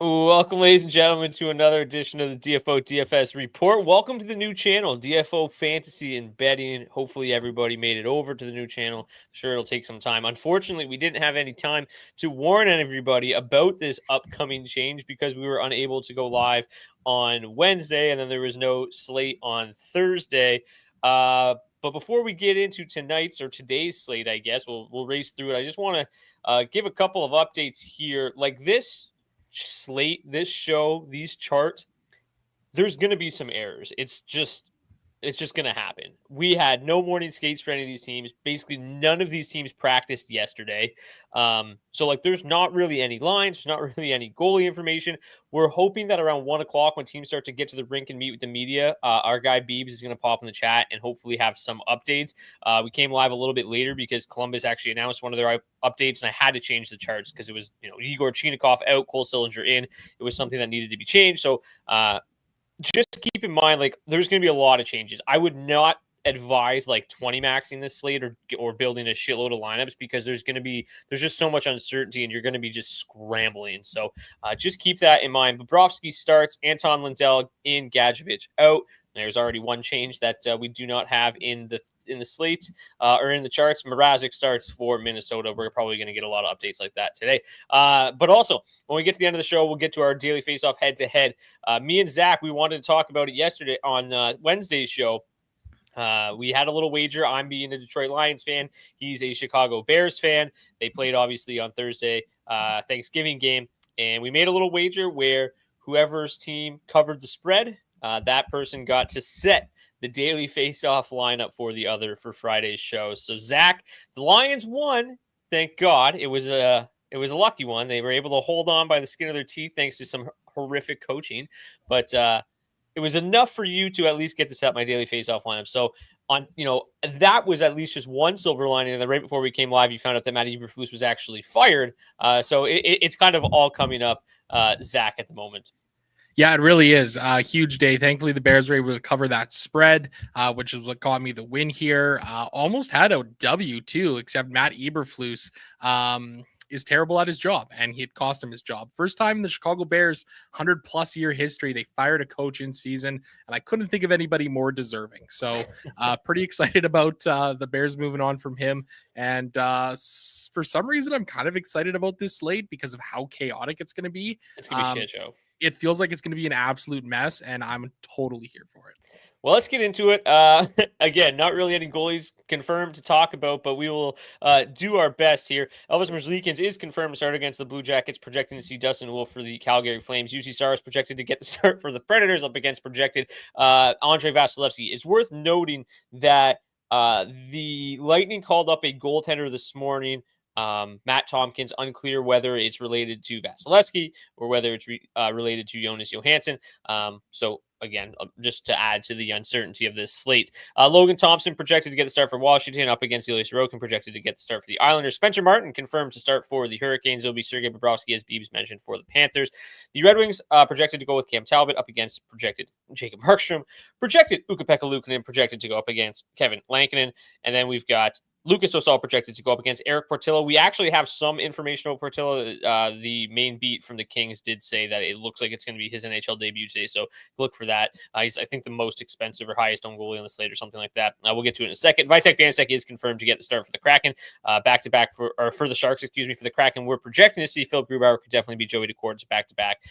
Welcome, ladies and gentlemen, to another edition of the DFO DFS Report. Welcome to the new channel, DFO Fantasy and Betting. Hopefully, everybody made it over to the new channel. I'm sure it'll take some time. Unfortunately, we didn't have any time to warn everybody about this upcoming change because we were unable to go live on Wednesday, and then there was no slate on Thursday. But before we get into tonight's or today's slate, I guess we'll race through it. I just want to give a couple of updates here, like this slate, this show, these charts, there's going to be some errors. It's just going to happen. We had no morning skates for any of these teams. Basically, none of these teams practiced yesterday. So there's not really any lines. There's not really any goalie information. We're hoping that around 1 o'clock, when teams start to get to the rink and meet with the media, our guy Beebs is going to pop in the chat and hopefully have some updates. We came live a little bit later because Columbus actually announced one of their updates, and I had to change the charts because it was, Igor Chinikov out, Cole Sillinger in. It was something that needed to be changed. So, just keep in mind, there's going to be a lot of changes. I would not advise 20 maxing this slate or building a shitload of lineups because there's just so much uncertainty and you're going to be just scrambling. So just keep that in mind. Bobrovsky starts, Anton Lindell in, Gadjevich out. There's already one change that we do not have in the slate or in the charts. Mrazek starts for Minnesota. We're probably going to get a lot of updates like that today. But also, when we get to the end of the show, we'll get to our daily face-off head-to-head. Me and Zach, we wanted to talk about it yesterday on Wednesday's show. We had a little wager. I'm being a Detroit Lions fan. He's a Chicago Bears fan. They played, obviously, on Thursday, Thanksgiving game. And we made a little wager where whoever's team covered the spread, that person got to set the daily face-off lineup for Friday's show. So, Zach, the Lions won. Thank God. It was a lucky one. They were able to hold on by the skin of their teeth thanks to some horrific coaching. But it was enough for you to at least get to set my daily face-off lineup. So, that was at least just one silver lining. And then right before we came live, you found out that Matt Eberflus was actually fired. So it's kind of all coming up, Zach, at the moment. Yeah, it really is a huge day. Thankfully, the Bears were able to cover that spread, which is what got me the win here. Almost had a W too, except Matt Eberflus is terrible at his job, and it cost him his job. First time in the Chicago Bears 100+ year history, they fired a coach in season, and I couldn't think of anybody more deserving. So pretty excited about the Bears moving on from him. And for some reason, I'm kind of excited about this slate because of how chaotic it's going to be. It's going to be a shit show. It feels like it's going to be an absolute mess, and I'm totally here for it. Well, let's get into it. Again, not really any goalies confirmed to talk about, but we will do our best here. Elvis Merzlikins is confirmed to start against the Blue Jackets, projecting to see Dustin Wolf for the Calgary Flames. UC Saros is projected to get the start for the Predators up against projected Andrei Vasilevsky. It's worth noting that the Lightning called up a goaltender this morning. Matt Tompkins, unclear whether it's related to Vasilevsky or whether it's related to Jonas Johansson. So again, just to add to the uncertainty of this slate. Logan Thompson projected to get the start for Washington up against Ilya Sorokin, projected to get the start for the Islanders. Spencer Martin confirmed to start for the Hurricanes. It'll be Sergei Bobrovsky, as Beebs mentioned, for the Panthers. The Red Wings projected to go with Cam Talbot up against projected Jacob Markstrom. Projected Ukko-Pekka Luukkonen projected to go up against Kevin Lankinen. And then we've got Lucas Osal projected to go up against Eric Portillo. We actually have some information about Portillo. The main beat from the Kings did say that it looks like it's going to be his NHL debut today, so look for that. He's, I think, the most expensive or highest owned goalie on the slate or something like that. We'll get to it in a second. Vitek Vanacek is confirmed to get the start for the Kraken, back-to-back for the Sharks, for the Kraken. We're projecting to see Philip Grubauer, could definitely be Joey Decords back-to-back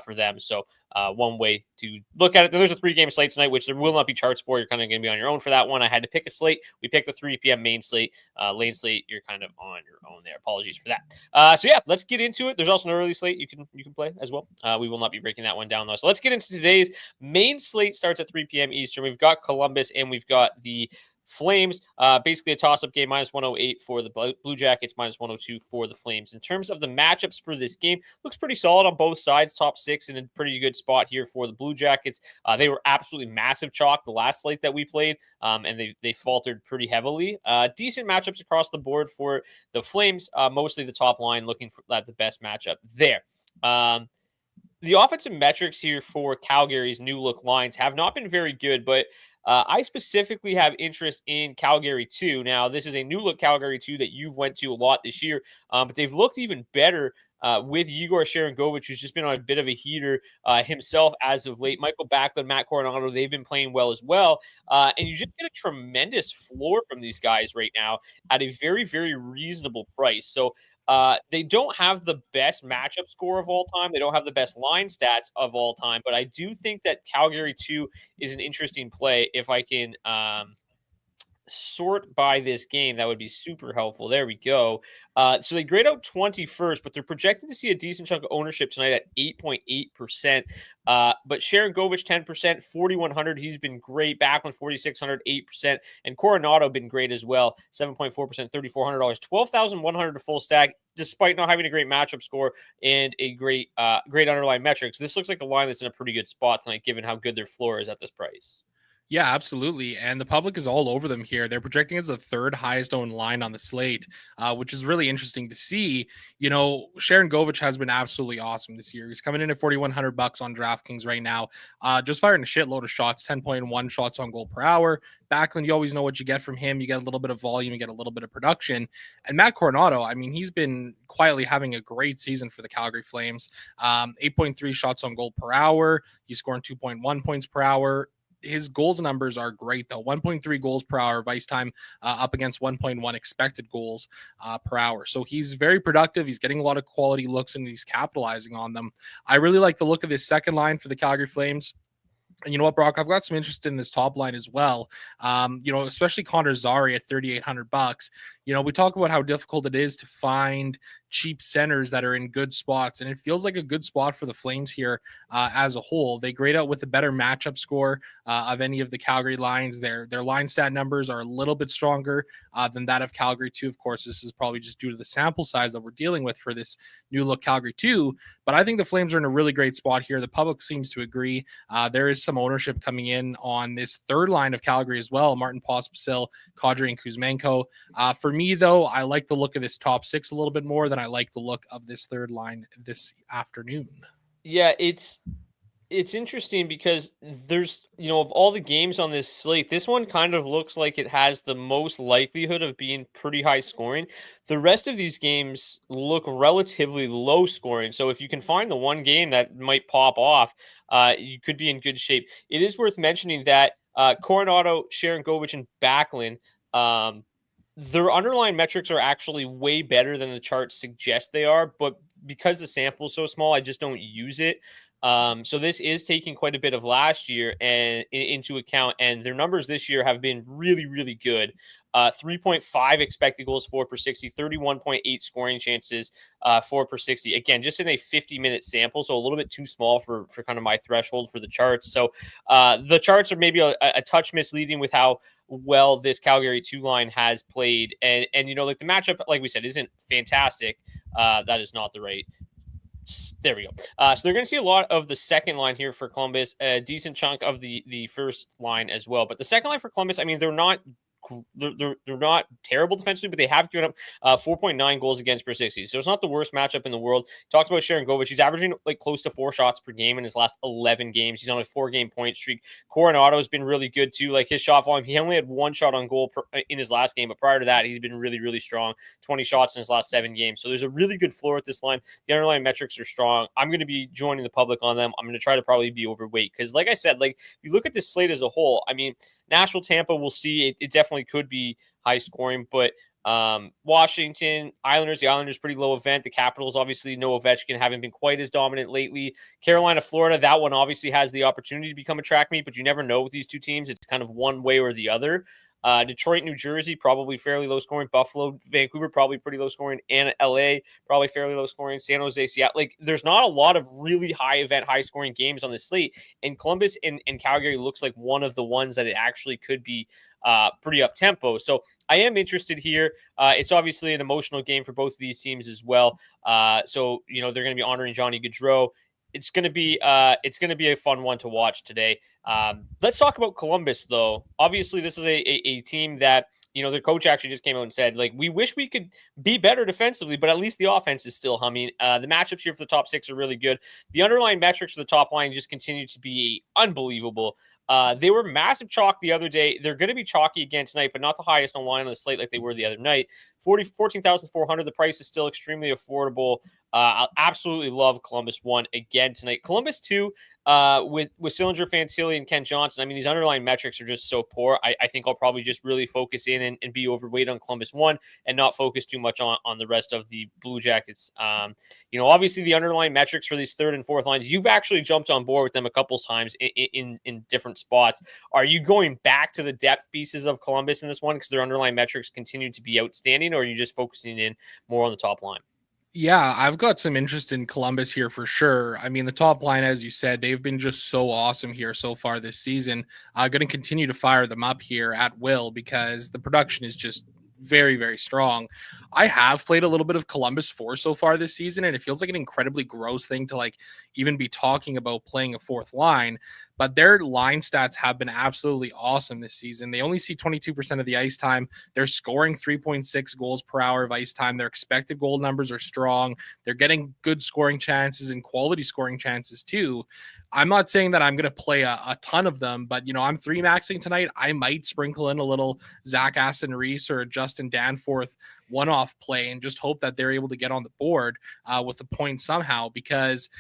for them. So one way to look at it. There's a 3-game slate tonight, which there will not be charts for. You're kind of going to be on your own for that one. I had to pick a slate. We picked the 3 p.m. main slate. Lane slate, you're kind of on your own there. Apologies for that. So yeah, let's get into it. There's also an early slate you can play as well. We will not be breaking that one down though. So let's get into today's main slate. Starts at 3 p.m. Eastern. We've got Columbus and we've got the Flames, basically a toss-up game, -108 for the Blue Jackets, -102 for the Flames. In terms of the matchups for this game, looks pretty solid on both sides, top 6 in a pretty good spot here for the Blue Jackets. They were absolutely massive chalk the last slate that we played, and they faltered pretty heavily. Decent matchups across the board for the Flames, mostly the top line looking for the best matchup there. The offensive metrics here for Calgary's new look lines have not been very good, but I specifically have interest in Calgary 2. Now, this is a new look Calgary 2 that you've went to a lot this year, but they've looked even better with Igor Sharangovich, who's just been on a bit of a heater himself as of late. Michael Backlund, Matt Coronado, they've been playing well as well. And you just get a tremendous floor from these guys right now at a very, very reasonable price. So they don't have the best matchup score of all time. They don't have the best line stats of all time. But I do think that Calgary 2 is an interesting play if I can sort by this game. That would be super helpful. There we go. So they grade out 21st, but they're projected to see a decent chunk of ownership tonight at 8.8%. But Sharon Govich, 10%, 4,100. He's been great. Backlund, 4,600, 8%. And Coronado been great as well, 7.4%, $3,400. 12,100 to full stack, despite not having a great matchup score and a great underlying metrics. This looks like a line that's in a pretty good spot tonight, given how good their floor is at this price. Yeah, absolutely. And the public is all over them here. They're projecting as the third highest owned line on the slate, which is really interesting to see. Sharon Govich has been absolutely awesome this year. He's coming in at $4,100 on DraftKings right now. Just firing a shitload of shots, 10.1 shots on goal per hour. Backlund, you always know what you get from him. You get a little bit of volume, you get a little bit of production. And Matt Coronado, I mean, he's been quietly having a great season for the Calgary Flames. 8.3 shots on goal per hour. He's scoring 2.1 points per hour. His goals numbers are great, though. 1.3 goals per hour of ice time up against 1.1 expected goals per hour. So he's very productive. He's getting a lot of quality looks and he's capitalizing on them. I really like the look of this second line for the Calgary Flames. And you know what, Brock? I've got some interest in this top line as well. Especially Connor Zary at $3,800. We talk about how difficult it is to find cheap centers that are in good spots, and it feels like a good spot for the Flames here as a whole. They grade out with a better matchup score of any of the Calgary lines. Their line stat numbers are a little bit stronger than that of Calgary 2. Of course, this is probably just due to the sample size that we're dealing with for this new look Calgary 2, but I think the Flames are in a really great spot here. The public seems to agree. There is some ownership coming in on this third line of Calgary as well. Martin Pospisil, Kadri, and Kuzmenko. For me, though, I like the look of this top six a little bit more than I like the look of this third line this afternoon. Yeah, it's interesting because there's, of all the games on this slate, this one kind of looks like it has the most likelihood of being pretty high scoring. The rest of these games look relatively low scoring. So if you can find the one game that might pop off, you could be in good shape. It is worth mentioning that Coronado, Sharon Govich, and Backlund, their underlying metrics are actually way better than the charts suggest they are, but because the sample is so small, I just don't use it. So this is taking quite a bit of last year and into account, and their numbers this year have been really, really good. 3.5 expected goals, 4 per 60, 31.8 scoring chances, 4 per 60. Again, just in a 50-minute sample, so a little bit too small for kind of my threshold for the charts. So the charts are maybe a touch misleading with how well this Calgary 2 line has played. And like the matchup, like we said, isn't fantastic. That is not the right. There we go. So they're going to see a lot of the second line here for Columbus, a decent chunk of the first line as well. But the second line for Columbus, I mean, they're not terrible defensively, but they have given up 4.9 goals against per 60. So it's not the worst matchup in the world. Talked about Sharon Govich. He's averaging like close to 4 shots per game in his last 11 games. He's on a 4-game point streak. Coronado has been really good too. Like his shot volume, he only had 1 shot on goal in his last game, but prior to that, he's been really, really strong. 20 shots in his last 7 games. So there's a really good floor at this line. The underlying metrics are strong. I'm going to be joining the public on them. I'm going to try to probably be overweight because, like I said, like if you look at this slate as a whole, I mean, Nashville, Tampa, we'll see. It definitely could be high scoring, but Washington, Islanders, the Islanders pretty low event. The Capitals, obviously, no Ovechkin, haven't been quite as dominant lately. Carolina, Florida, that one obviously has the opportunity to become a track meet, but you never know with these two teams. It's kind of one way or the other. Detroit, New Jersey, probably fairly low scoring. Buffalo, Vancouver, probably pretty low scoring. And LA, probably fairly low scoring. San Jose, Seattle. Like, there's not a lot of really high event, high scoring games on the slate. And Columbus and Calgary looks like one of the ones that it actually could be pretty up tempo. So I am interested here. It's obviously an emotional game for both of these teams as well. So they're going to be honoring Johnny Gaudreau. It's going to be a fun one to watch today. Let's talk about Columbus, though. Obviously, this is a team that, their coach actually just came out and said, like, we wish we could be better defensively, but at least the offense is still humming. The matchups here for the top 6 are really good. The underlying metrics for the top line just continue to be unbelievable. They were massive chalk the other day. They're going to be chalky again tonight, but not the highest on line on the slate like they were the other night. 14,400. The price is still extremely affordable. I absolutely love Columbus 1 again tonight. Columbus 2, with Sillinger, Fantilli, and Kent Johnson. I mean, these underlying metrics are just so poor. I think I'll probably just really focus in and be overweight on Columbus 1 and not focus too much on the rest of the Blue Jackets. Obviously the underlying metrics for these third and fourth lines, you've actually jumped on board with them a couple times in different spots. Are you going back to the depth pieces of Columbus in this one because their underlying metrics continue to be outstanding, or are you just focusing in more on the top line? Yeah, I've got some interest in Columbus here for sure. I mean, the top line, as you said, they've been just so awesome here so far this season. Going to continue to fire them up here at will because the production is just very, very strong. I have played a little bit of Columbus 4 so far this season, and it feels like an incredibly gross thing to like even be talking about playing a fourth line. But their line stats have been absolutely awesome this season. They only see 22% of the ice time. They're scoring 3.6 goals per hour of ice time. Their expected goal numbers are strong. They're getting good scoring chances and quality scoring chances too. I'm not saying that I'm going to play a ton of them, but I'm 3-maxing tonight. I might sprinkle in a little Zach Aston Reese or Justin Danforth one-off play and just hope that they're able to get on the board with a point somehow, because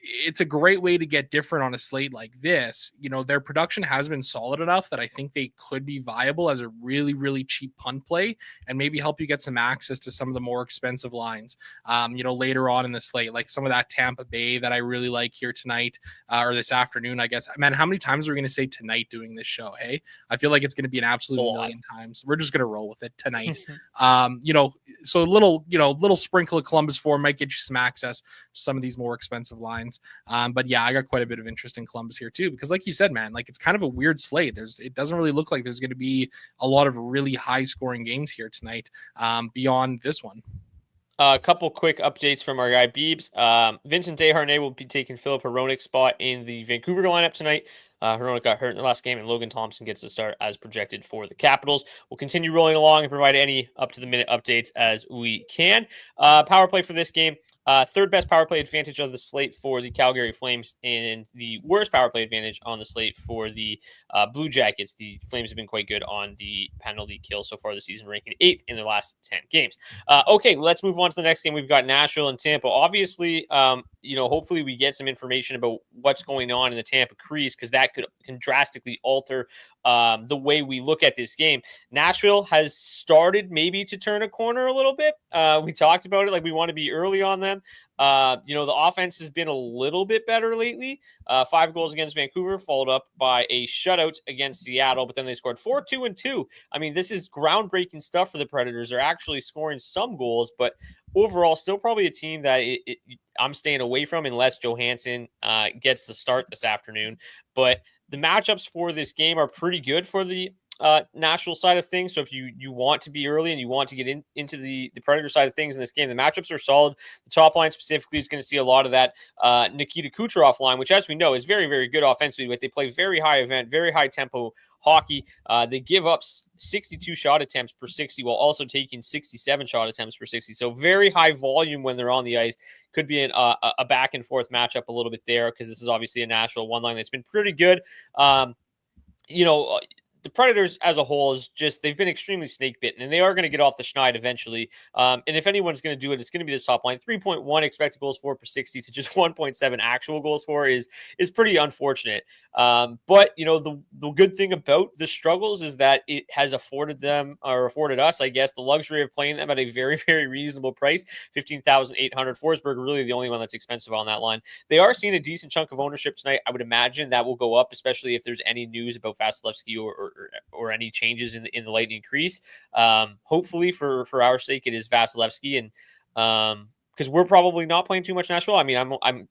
it's a great way to get different on a slate like this. Their production has been solid enough that I think they could be viable as a really, really cheap punt play and maybe help you get some access to some of the more expensive lines, later on in the slate, like some of that Tampa Bay that I really like here tonight or this afternoon, I guess. Man, how many times are we going to say tonight doing this show? Hey, I feel like it's going to be an absolute million times. We're just going to roll with it tonight. So a little sprinkle of Columbus 4 might get you some access to some of these more expensive lines. But yeah, I got quite a bit of interest in Columbus here too, because like you said, man, like it's kind of a weird slate. It doesn't really look like there's going to be a lot of really high scoring games here tonight beyond this one. A couple quick updates from our guy Beebs. Vincent Desharnais will be taking Philip Hronik's spot in the Vancouver lineup tonight. Hronik got hurt in the last game, and Logan Thompson gets the start as projected for the Capitals. We'll continue rolling along and provide any up-to-the-minute updates as we can. Power play for this game. Third best power play advantage of the slate for the Calgary Flames, and the worst power play advantage on the slate for the Blue Jackets. The Flames have been quite good on the penalty kill so far this season, ranking 8th in their last 10 games. Okay, let's move on to the next game. We've got Nashville and Tampa. Obviously, hopefully we get some information about what's going on in the Tampa crease, because that can drastically alter the way we look at this game. Nashville has started maybe to turn a corner a little bit. We talked about it, like we want to be early on them. The offense has been a little bit better lately. 5 goals against Vancouver, followed up by a shutout against Seattle, but then they scored 4-2 and 2. I mean, this is groundbreaking stuff for the Predators. They're actually scoring some goals, but overall, still probably a team that I'm staying away from unless Johansson gets the start this afternoon. But the matchups for this game are pretty good for the Nashville side of things. So if you want to be early and you want to get into the Predator side of things in this game, the matchups are solid. The top line specifically is going to see a lot of that Nikita Kucherov line, which, as we know, is very, very good offensively, but they play very high event, very high tempo hockey. They give up 62 shot attempts per 60 while also taking 67 shot attempts per 60. So very high volume when they're on the ice. Could be a back and forth matchup a little bit there, because this is obviously a Nashville one line that's been pretty good. The Predators as a whole they've been extremely snake bitten, and they are going to get off the schneid eventually. And if anyone's going to do it, it's going to be this top line. 3.1 expected goals for per 60 to just 1.7 actual goals for is pretty unfortunate. But the good thing about the struggles is that it has afforded us, I guess, the luxury of playing them at a very, very reasonable price, $15,800. Forsberg really the only one that's expensive on that line. They are seeing a decent chunk of ownership tonight. I would imagine that will go up, especially if there's any news about Vasilevsky or any changes in the Lightning crease. Hopefully for our sake, it is Vasilevsky, and because we're probably not playing too much Nashville. I mean,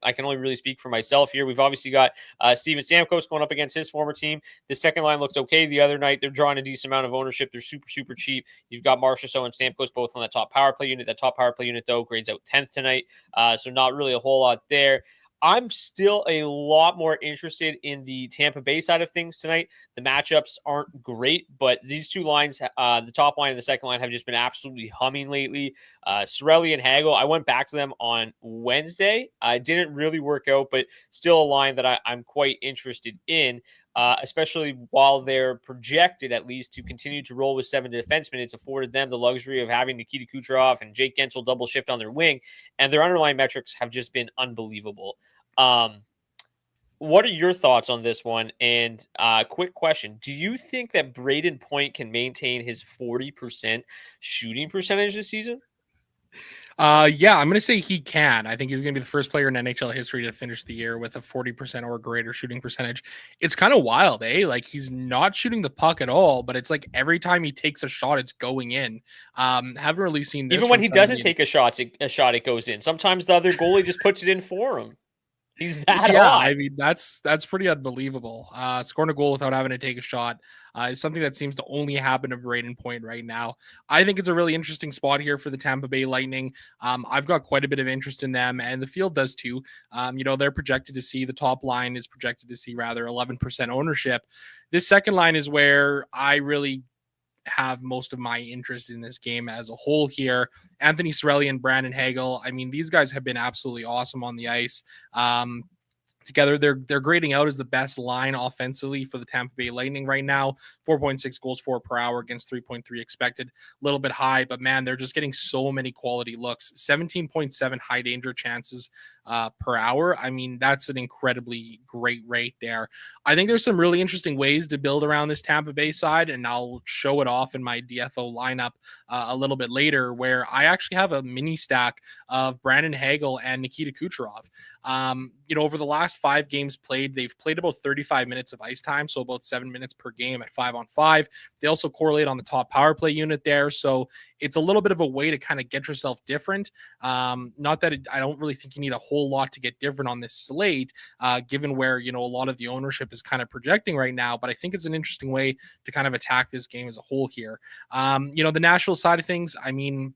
I can only really speak for myself here. We've obviously got Steven Stamkos going up against his former team. The second line looked okay the other night. They're drawing a decent amount of ownership. They're super, super cheap. You've got Marchessault and Stamkos both on that top power play unit. That top power play unit, though, grades out 10th tonight. So not really a whole lot there. I'm still a lot more interested in the Tampa Bay side of things tonight. The matchups aren't great, but these two lines, the top line and the second line, have just been absolutely humming lately. Cirelli and Hagel, I went back to them on Wednesday. I didn't really work out, but still a line that I'm quite interested in. especially while they're projected at least to continue to roll with 7 defensemen. It's afforded them the luxury of having Nikita Kucherov and Jake Gensel double shift on their wing, and their underlying metrics have just been unbelievable. What are your thoughts on this one? And quick question. Do you think that Braden Point can maintain his 40% shooting percentage this season? Yeah, I'm going to say he can. I think he's going to be the first player in NHL history to finish the year with a 40% or greater shooting percentage. It's kind of wild, eh? Like he's not shooting the puck at all, but it's like every time he takes a shot, it's going in. Haven't really seen this. Even when he doesn't take a shot, it goes in. Sometimes the other goalie just puts it in for him. He's that hot. I mean, that's pretty unbelievable. Scoring a goal without having to take a shot is something that seems to only happen to Braden Point right now. I think it's a really interesting spot here for the Tampa Bay Lightning. I've got quite a bit of interest in them, and the field does too. They're projected to see, the top line is projected to see rather 11% ownership. This second line is where I really have most of my interest in this game as a whole here. Anthony Cirelli and Brandon Hagel. I mean, these guys have been absolutely awesome on the ice. Together, they're grading out as the best line offensively for the Tampa Bay Lightning right now. 4.6 goals for per hour against 3.3 expected. A little bit high, but man, they're just getting so many quality looks. 17.7 high danger chances per hour. I mean, that's an incredibly great rate there. I think there's some really interesting ways to build around this Tampa Bay side, and I'll show it off in my DFO lineup a little bit later, where I actually have a mini stack of Brandon Hagel and Nikita Kucherov. Over the last 5 games played, they've played about 35 minutes of ice time, so about 7 minutes per game at 5-on-5. They also correlate on the top power play unit there, so it's a little bit of a way to kind of get yourself different. Not that I don't really think you need a whole lot to get different on this slate, given where, a lot of the ownership is kind of projecting right now, but I think it's an interesting way to kind of attack this game as a whole here. The Nashville side of things, I mean,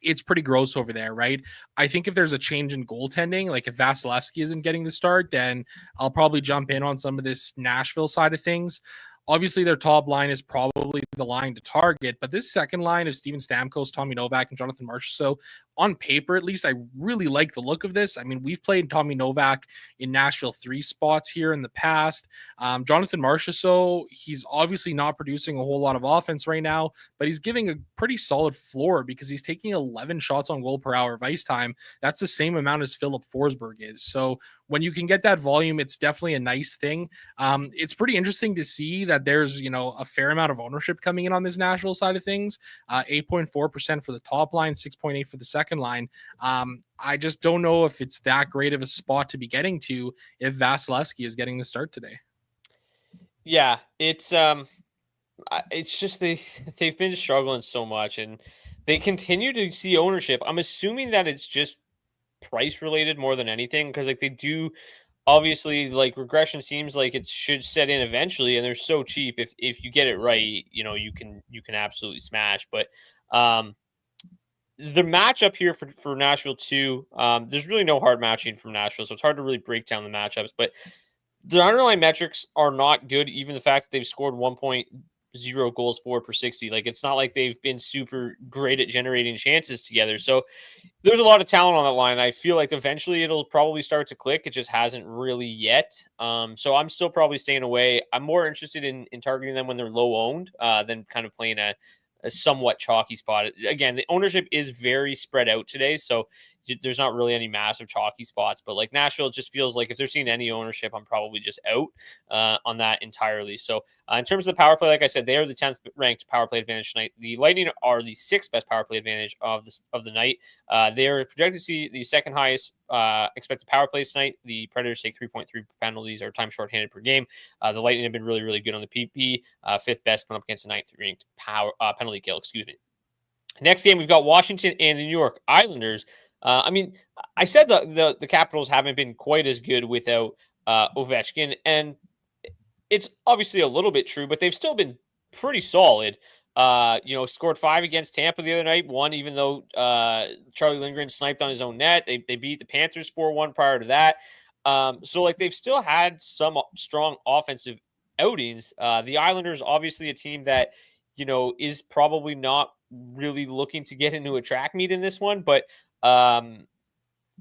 it's pretty gross over there, right? I think if there's a change in goaltending, like if Vasilevsky isn't getting the start, then I'll probably jump in on some of this Nashville side of things. Obviously, their top line is probably the line to target, but this second line of Steven Stamkos, Tommy Novak, and Jonathan Marchessault, on paper, at least, I really like the look of this. I mean, we've played Tommy Novak in Nashville 3 spots here in the past. Jonathan Marchessault, he's obviously not producing a whole lot of offense right now, but he's giving a pretty solid floor because he's taking 11 shots on goal per hour of ice time. That's the same amount as Philip Forsberg is. So when you can get that volume, it's definitely a nice thing. It's pretty interesting to see that there's, a fair amount of ownership coming in on this Nashville side of things. 8.4% for the top line, 6.8 for the second line. I just don't know if it's that great of a spot to be getting to if Vasilevsky is getting the start today. Yeah, it's just they've been struggling so much, and they continue to see ownership. I'm assuming that it's just price related more than anything, because like they do obviously, like, regression seems like it should set in eventually, and they're so cheap. If you get it right, you can absolutely smash. But the matchup here for Nashville too, there's really no hard matching from Nashville, so it's hard to really break down the matchups. But the underlying metrics are not good. Even the fact that they've scored 1.0 goals for per 60, like it's not like they've been super great at generating chances together. So there's a lot of talent on that line. I feel like eventually it'll probably start to click. It just hasn't really yet. So I'm still probably staying away. I'm more interested in targeting them when they're low owned than kind of playing a somewhat chalky spot. Again, the ownership is very spread out today, so there's not really any massive chalky spots. But like Nashville, just feels like if they're seeing any ownership, I'm probably just out on that entirely. So in terms of the power play, like I said, they are the 10th ranked power play advantage tonight. The Lightning are the 6th best power play advantage of the night. They are projected to see the second highest expected power plays tonight. The Predators take 3.3 penalties or time shorthanded per game. The Lightning have been really, really good on the PP. 5th best coming up against the 9th ranked penalty kill. Next game, we've got Washington and the New York Islanders. I mean, I said the Capitals haven't been quite as good without Ovechkin, and it's obviously a little bit true, but they've still been pretty solid. Scored 5 against Tampa the other night, 1 even though Charlie Lindgren sniped on his own net. They beat the Panthers 4-1 prior to that. So like they've still had some strong offensive outings. The Islanders, obviously a team that, is probably not really looking to get into a track meet in this one, but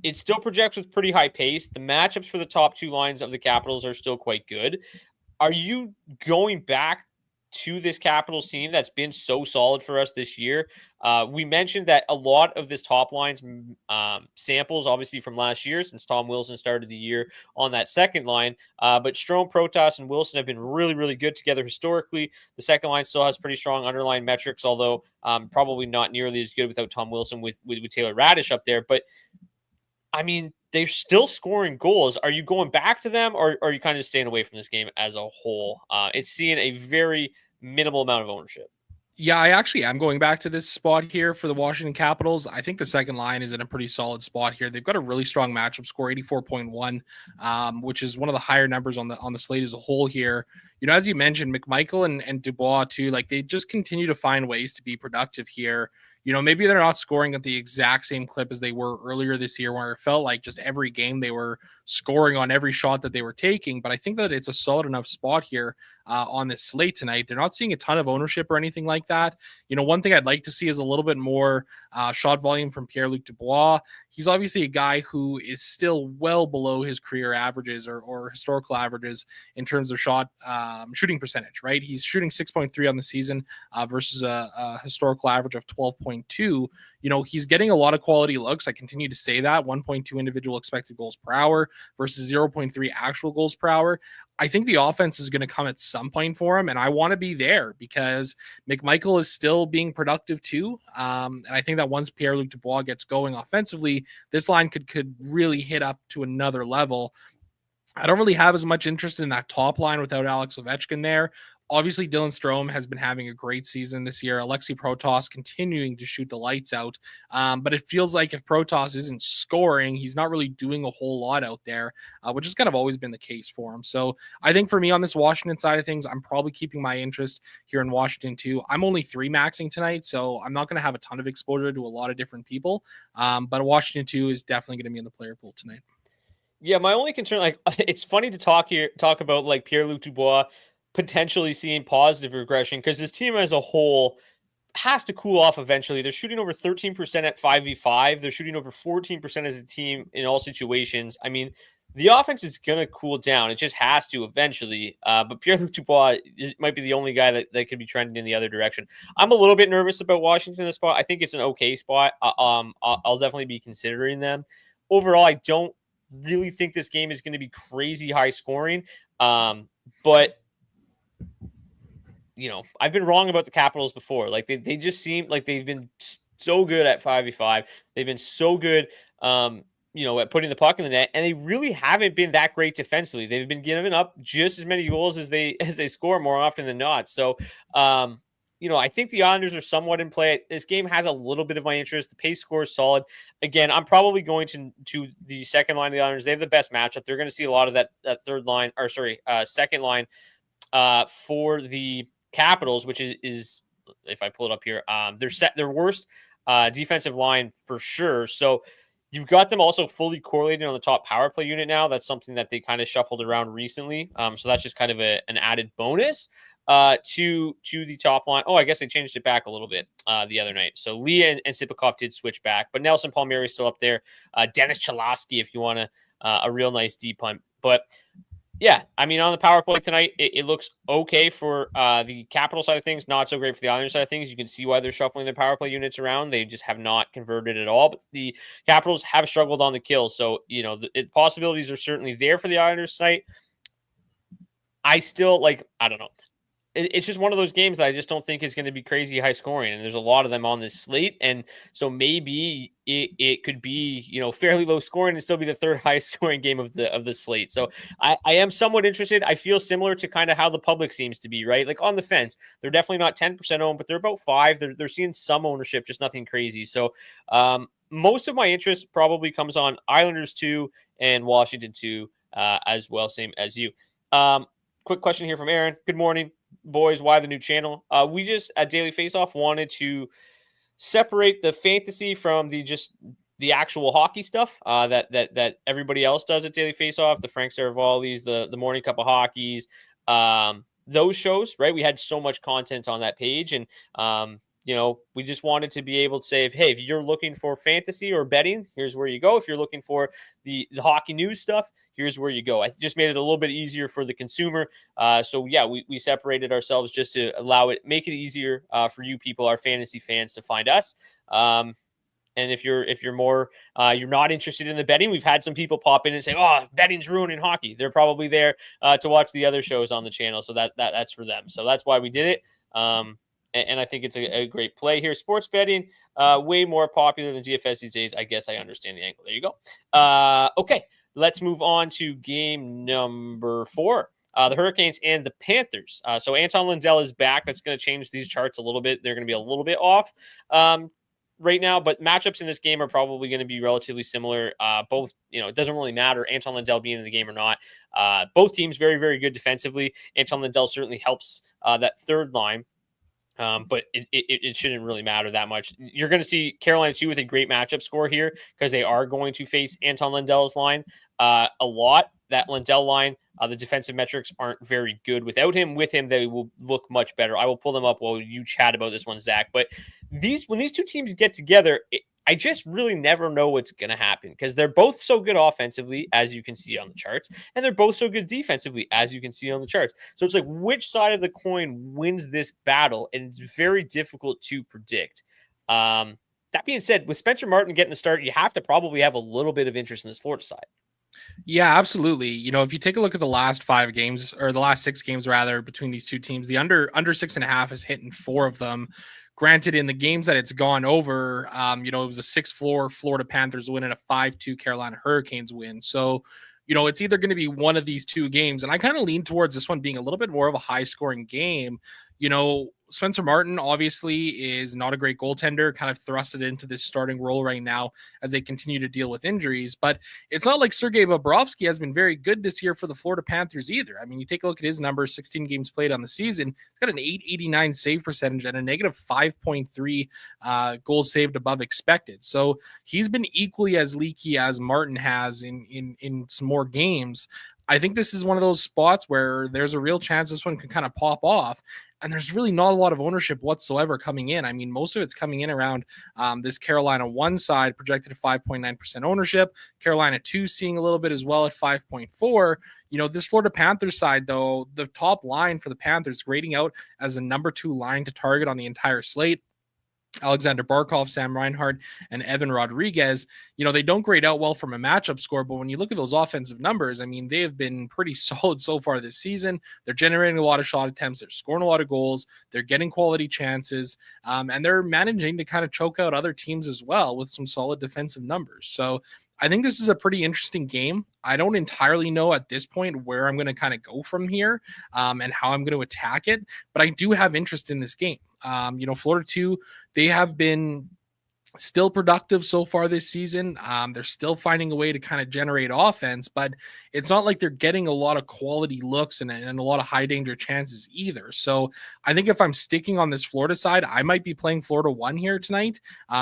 it still projects with pretty high pace. The matchups for the top 2 lines of the Capitals are still quite good. Are you going back to this Capitals team that's been so solid for us this year? We mentioned that a lot of this top line's samples, obviously from last year, since Tom Wilson started the year on that second line. But Strome, Protas, and Wilson have been really, really good together historically. The second line still has pretty strong underlying metrics, although probably not nearly as good without Tom Wilson with Taylor Radish up there. But I mean, they're still scoring goals. Are you going back to them, or are you kind of staying away from this game as a whole? It's seeing a very minimal amount of ownership. Yeah, I actually am going back to this spot here for the Washington Capitals. I think the second line is in a pretty solid spot here. They've got a really strong matchup score, 84.1, which is one of the higher numbers on the slate as a whole here. You know, as you mentioned, McMichael and Dubois too, like they just continue to find ways to be productive here. You know, maybe they're not scoring at the exact same clip as they were earlier this year, where it felt like just every game they were scoring on every shot that they were taking. But I think that it's a solid enough spot here on this slate tonight. They're not seeing a ton of ownership or anything like that. You know, one thing I'd like to see is a little bit more shot volume from Pierre-Luc Dubois. He's obviously a guy who is still well below his career averages or historical averages in terms of shot shooting percentage, right? He's shooting 6.3 on the season versus a historical average of 12.2. You know, he's getting a lot of quality looks. I continue to say that 1.2 individual expected goals per hour versus 0.3 actual goals per hour. I think the offense is going to come at some point for him, and I want to be there because McMichael is still being productive too. And I think that once Pierre-Luc Dubois gets going offensively, this line could really hit up to another level. I don't really have as much interest in that top line without Alex Ovechkin there. Obviously, Dylan Strome has been having a great season this year. Alexei Protas continuing to shoot the lights out. But it feels like if Protas isn't scoring, he's not really doing a whole lot out there, which has kind of always been the case for him. So I think for me on this Washington side of things, I'm probably keeping my interest here in Washington too. I'm only 3-maxing tonight, so I'm not going to have a ton of exposure to a lot of different people. But Washington 2 is definitely going to be in the player pool tonight. Yeah, my only concern, like, it's funny to talk about like Pierre-Luc Dubois potentially seeing positive regression because this team as a whole has to cool off eventually. They're shooting over 13% at 5v5. They're shooting over 14% as a team in all situations. I mean, the offense is going to cool down. It just has to eventually. But Pierre-Luc Dubois might be the only guy that could be trending in the other direction. I'm a little bit nervous about Washington in this spot. I think it's an okay spot. I'll definitely be considering them. Overall, I don't really think this game is going to be crazy high scoring. But you know, I've been wrong about the Capitals before. Like they just seem like they've been so good at 5v5. They've been so good, you know, at putting the puck in the net, and they really haven't been that great defensively. They've been giving up just as many goals as they score more often than not. So, you know, I think the Islanders are somewhat in play. This game has a little bit of my interest. The pace score is solid. Again, I'm probably going to the second line of the Islanders. They have the best matchup. They're going to see a lot of that third line, or sorry, second line for the Capitals, which is if I pull it up here, their worst defensive line for sure. So you've got them also fully correlated on the top power play unit now. That's something that they kind of shuffled around recently. So that's just kind of an added bonus to the top line. Oh, I guess they changed it back a little bit the other night. So Lee and Sipikov did switch back, but Nelson Palmieri is still up there. Dennis Cholowski, if you want a real nice deep punt. But yeah, I mean, on the power play tonight, it looks okay for the Capital side of things, not so great for the Islanders side of things. You can see why they're shuffling their power play units around. They just have not converted at all. But the Capitals have struggled on the kill. So, you know, the possibilities are certainly there for the Islanders tonight. I still, I don't know. It's just one of those games that I just don't think is going to be crazy high scoring. And there's a lot of them on this slate. And so maybe it could be, you know, fairly low scoring and still be the third highest scoring game of the slate. So I am somewhat interested. I feel similar to kind of how the public seems to be, right? Like on the fence, they're definitely not 10% owned, but they're about 5. They're seeing some ownership, just nothing crazy. So most of my interest probably comes on Islanders 2 and Washington 2 as well, same as you. Quick question here from Aaron. Good morning, boys. Why the new channel? We just at Daily Faceoff wanted to separate the fantasy from the actual hockey stuff that everybody else does at Daily Faceoff. The Frank Saravallis, the Morning Cup of Hockeys, those shows, right? We had so much content on that page, and we just wanted to be able to say, hey, if you're looking for fantasy or betting, here's where you go. If you're looking for the hockey news stuff, here's where you go. I just made it a little bit easier for the consumer. So yeah, we separated ourselves just to make it easier for you people, our fantasy fans, to find us. And if you're more you're not interested in the betting, we've had some people pop in and say, "Oh, betting's ruining hockey." They're probably there to watch the other shows on the channel, so that's for them. So that's why we did it. And I think it's a great play here. Sports betting, way more popular than DFS these days. I guess I understand the angle. There you go. Okay, let's move on to game number 4. The Hurricanes and the Panthers. So Anton Lundell is back. That's going to change these charts a little bit. They're going to be a little bit off right now, but matchups in this game are probably going to be relatively similar. Both, it doesn't really matter Anton Lundell being in the game or not. Both teams very, very good defensively. Anton Lundell certainly helps that third line. But it shouldn't really matter that much. You're going to see Carolina too with a great matchup score here because they are going to face Anton Lundell's line a lot. That Lundell line, the defensive metrics aren't very good without him. With him, they will look much better. I will pull them up while you chat about this one, Zach. But when these two teams get together, I just really never know what's going to happen because they're both so good offensively, as you can see on the charts, and they're both so good defensively, as you can see on the charts. So it's like, which side of the coin wins this battle? And it's very difficult to predict. That being said, with Spencer Martin getting the start, you have to probably have a little bit of interest in this Florida side. Yeah, absolutely. If you take a look at the last 5 games, or the last 6 games rather, between these two teams, the under 6.5 is hitting 4 of them. Granted, in the games that it's gone over, it was a 6-4 Florida Panthers win and a 5-2 Carolina Hurricanes win. So, it's either going to be one of these two games. And I kind of lean towards this one being a little bit more of a high scoring game. Spencer Martin obviously is not a great goaltender, kind of thrusted into this starting role right now as they continue to deal with injuries. But it's not like Sergei Bobrovsky has been very good this year for the Florida Panthers either. I mean, you take a look at his numbers, 16 games played on the season. He's got an .889 save percentage and a negative 5.3 goals saved above expected. So he's been equally as leaky as Martin has in some more games. I think this is one of those spots where there's a real chance this one can kind of pop off. And there's really not a lot of ownership whatsoever coming in. I mean, most of it's coming in around this Carolina 1 side projected at 5.9% ownership. Carolina 2 seeing a little bit as well at 5.4. This Florida Panthers side, though, the top line for the Panthers grading out as the number 2 line to target on the entire slate. Alexander Barkov, Sam Reinhart, and Evan Rodriguez, they don't grade out well from a matchup score, but when you look at those offensive numbers, I mean, they have been pretty solid so far this season. They're generating a lot of shot attempts. They're scoring a lot of goals. They're getting quality chances, and they're managing to kind of choke out other teams as well with some solid defensive numbers. So I think this is a pretty interesting game. I don't entirely know at this point where I'm going to kind of go from here and how I'm going to attack it, but I do have interest in this game. Florida 2, they have been still productive so far this season. They're still finding a way to kind of generate offense, but it's not like they're getting a lot of quality looks and a lot of high danger chances either. So I think if I'm sticking on this Florida side, I might be playing Florida 1 here tonight,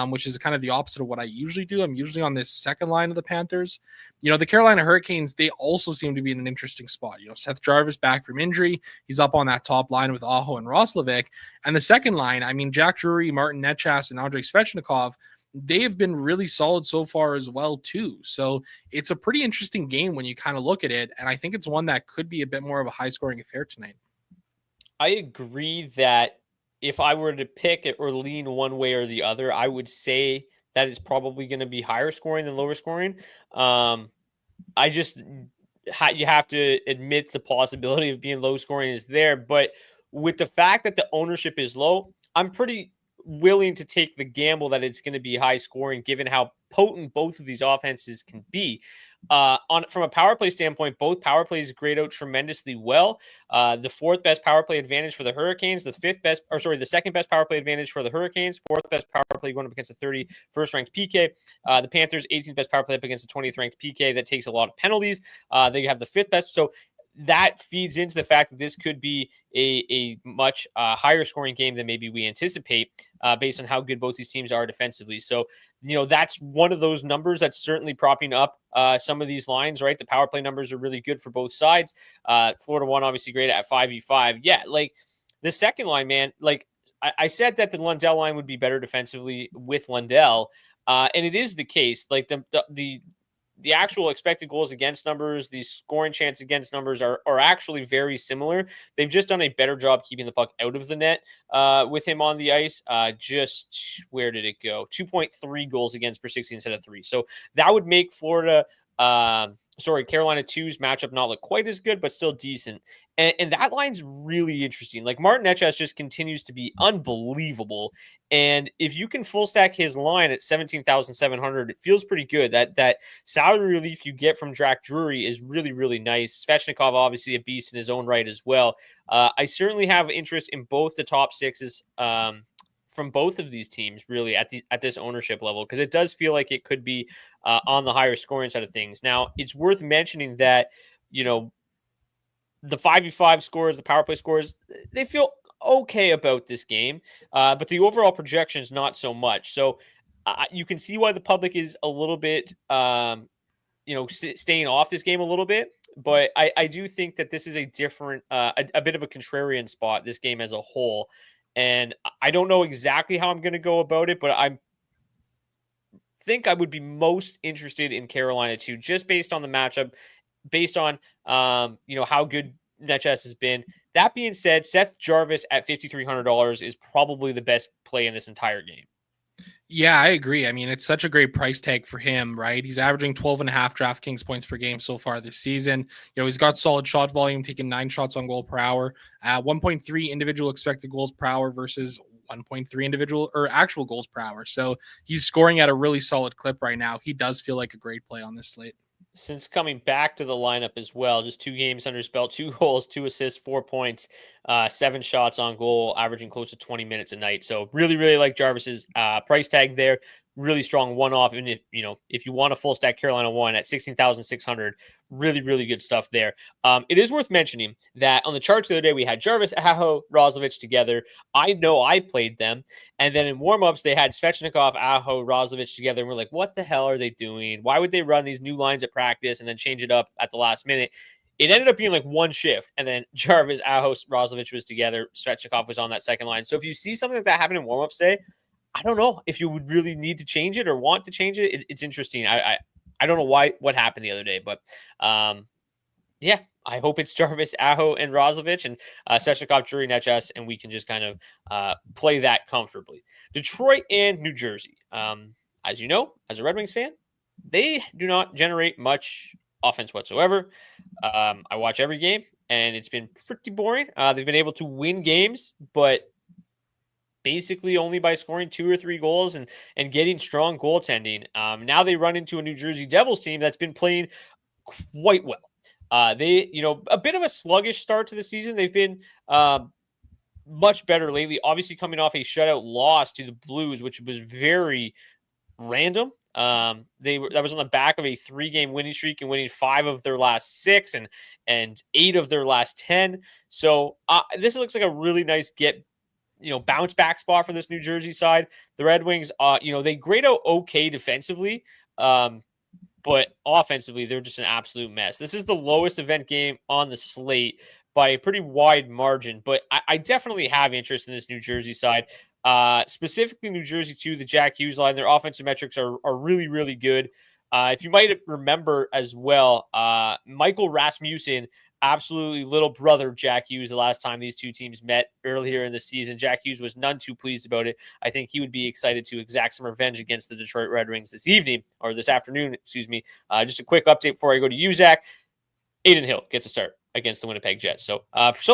which is kind of the opposite of what I usually do. I'm usually on this second line of the Panthers. The Carolina Hurricanes, they also seem to be in an interesting spot. Seth Jarvis back from injury. He's up on that top line with Aho and Roslovic. And the second line, I mean, Jack Drury, Martin Netchas, and Andrei Svechnikov, they have been really solid so far as well, too. So it's a pretty interesting game when you kind of look at it. And I think it's one that could be a bit more of a high scoring affair tonight. I agree that if I were to pick it or lean one way or the other, I would say that it's probably going to be higher scoring than lower scoring. You have to admit the possibility of being low scoring is there. But with the fact that the ownership is low, I'm pretty willing to take the gamble that it's going to be high scoring given how potent both of these offenses can be. From a power play standpoint, both power plays grade out tremendously well. The 4th best power play advantage for the Hurricanes, the 2nd best power play advantage for the Hurricanes, 4th best power play going up against the 31st ranked PK. The Panthers 18th best power play up against the 20th ranked PK that takes a lot of penalties. They have the 5th best. So that feeds into the fact that this could be a much higher scoring game than maybe we anticipate based on how good both these teams are defensively. So, that's one of those numbers that's certainly propping up some of these lines, right? The power play numbers are really good for both sides. Florida 1, obviously great at 5v5. Yeah, like the second line, man, like I said that the Lundell line would be better defensively with Lundell, and it is the case. Like the actual expected goals against numbers, the scoring chance against numbers are actually very similar. They've just done a better job keeping the puck out of the net with him on the ice. Just where did it go? 2.3 goals against per 60 instead of 3. So that would make Carolina 2's matchup not look quite as good, but still decent. And that line's really interesting. Like Martin Necas just continues to be unbelievable. And if you can full stack his line at 17,700, it feels pretty good. That salary relief you get from Jack Drury is really, really nice. Svechnikov, obviously a beast in his own right as well. I certainly have interest in both the top sixes from both of these teams, really, at this ownership level, because it does feel like it could be on the higher scoring side of things. Now, it's worth mentioning that, the 5v5 scores, the power play scores, they feel okay about this game, but the overall projection is not so much. So you can see why the public is a little bit, staying off this game a little bit. But I do think that this is a different, a bit of a contrarian spot, this game as a whole. And I don't know exactly how I'm going to go about it, but I think I would be most interested in Carolina too, just based on the matchup, based on how good Necas has been. That being said, Seth Jarvis at $5,300 is probably the best play in this entire game. Yeah, I agree. I mean, it's such a great price tag for him, right? He's averaging 12.5 DraftKings points per game so far this season. He's got solid shot volume, taking 9 shots on goal per hour, 1.3 individual expected goals per hour versus 1.3 individual or actual goals per hour. So he's scoring at a really solid clip right now. He does feel like a great play on this slate. Since coming back to the lineup as well, just 2 games under his belt, 2 goals, 2 assists, 4 points, 7 shots on goal, averaging close to 20 minutes a night. So really, really like Jarvis's price tag there. Really strong one-off. And if you want a full stack Carolina 1 at 16,600, really, really good stuff there. It is worth mentioning that on the charts the other day, we had Jarvis, Aho, Roslovic together. I know I played them. And then in warm-ups, they had Svechnikov, Aho, Roslovic together. And we're like, what the hell are they doing? Why would they run these new lines at practice and then change it up at the last minute? It ended up being like one shift. And then Jarvis, Aho, Roslovic was together. Svechnikov was on that second line. So if you see something like that happen in warm-ups today, I don't know if you would really need to change it or want to change it. It's interesting. I don't know what happened the other day, but yeah, I hope it's Jarvis, Aho, and Roslovic and Svechnikov, Drury, Necas, and we can just kind of play that comfortably. Detroit and New Jersey. As you know, as a Red Wings fan, they do not generate much offense whatsoever. I watch every game, and it's been pretty boring. They've been able to win games, but basically only by scoring 2 or 3 goals and getting strong goaltending. Now they run into a New Jersey Devils team that's been playing quite well. They, a bit of a sluggish start to the season. They've been much better lately, obviously coming off a shutout loss to the Blues, which was very random. That was on the back of a 3-game winning streak and winning 5 of their last 6 and 8 of their last 10. So this looks like a really nice bounce back spot for this New Jersey side. The Red Wings, they grade out okay defensively, but offensively, they're just an absolute mess. This is the lowest event game on the slate by a pretty wide margin, but I definitely have interest in this New Jersey side. Specifically New Jersey too, the Jack Hughes line, their offensive metrics are really, really good. If you might remember as well, Michael Rasmussen, absolutely little brother Jack Hughes, the last time these two teams met earlier in the season. Jack Hughes was none too pleased about it. I think he would be excited to exact some revenge against the Detroit Red Wings this afternoon, excuse me. Just a quick update before I go to you, Zach. Adin Hill gets a start against the Winnipeg Jets. So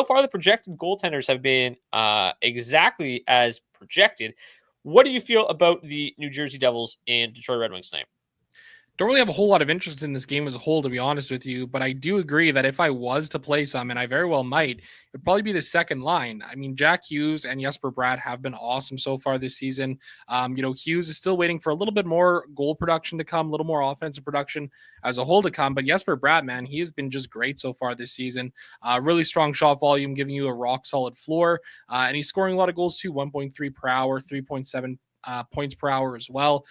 far the projected goaltenders have been exactly as projected. What do you feel about the New Jersey Devils and Detroit Red Wings tonight? Don't really have a whole lot of interest in this game as a whole, to be honest with you, but I do agree that if I was to play some, and I very well might, it would probably be the second line. I mean, Jack Hughes and Jesper Bratt have been awesome so far this season. Hughes is still waiting for a little bit more goal production to come, a little more offensive production as a whole to come, but Jesper Bratt, man, he has been just great so far this season. Really strong shot volume, giving you a rock solid floor, and he's scoring a lot of goals too, 1.3 per hour, 3.7 points per hour as well.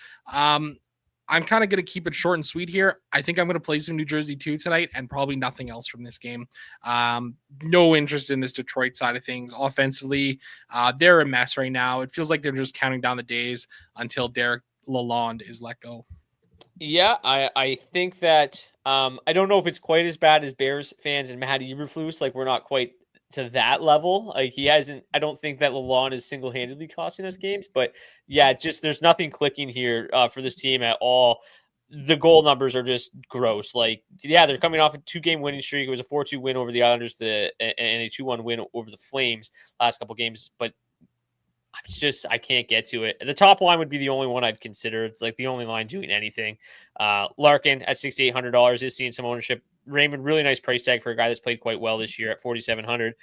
I'm kind of going to keep it short and sweet here. I think I'm going to play some New Jersey 2 tonight and probably nothing else from this game. No interest in this Detroit side of things. Offensively, they're a mess right now. It feels like they're just counting down the days until Derek Lalonde is let go. Yeah, I think that I don't know if it's quite as bad as Bears fans and Matt Eberflus. Like, we're not quite to that level. Like, he hasn't. I don't think that Lalonde is single handedly costing us games, but yeah, just there's nothing clicking here for this team at all. The goal numbers are just gross. Like, yeah, they're coming off a 2-game winning streak. It was a 4-2 win over the Islanders, and a 2-1 win over the Flames last couple games, but it's just I can't get to it. The top line would be the only one I'd consider. It's like the only line doing anything. Larkin at $6,800 is seeing some ownership. Raymond, really nice price tag for a guy that's played quite well this year at 4,700.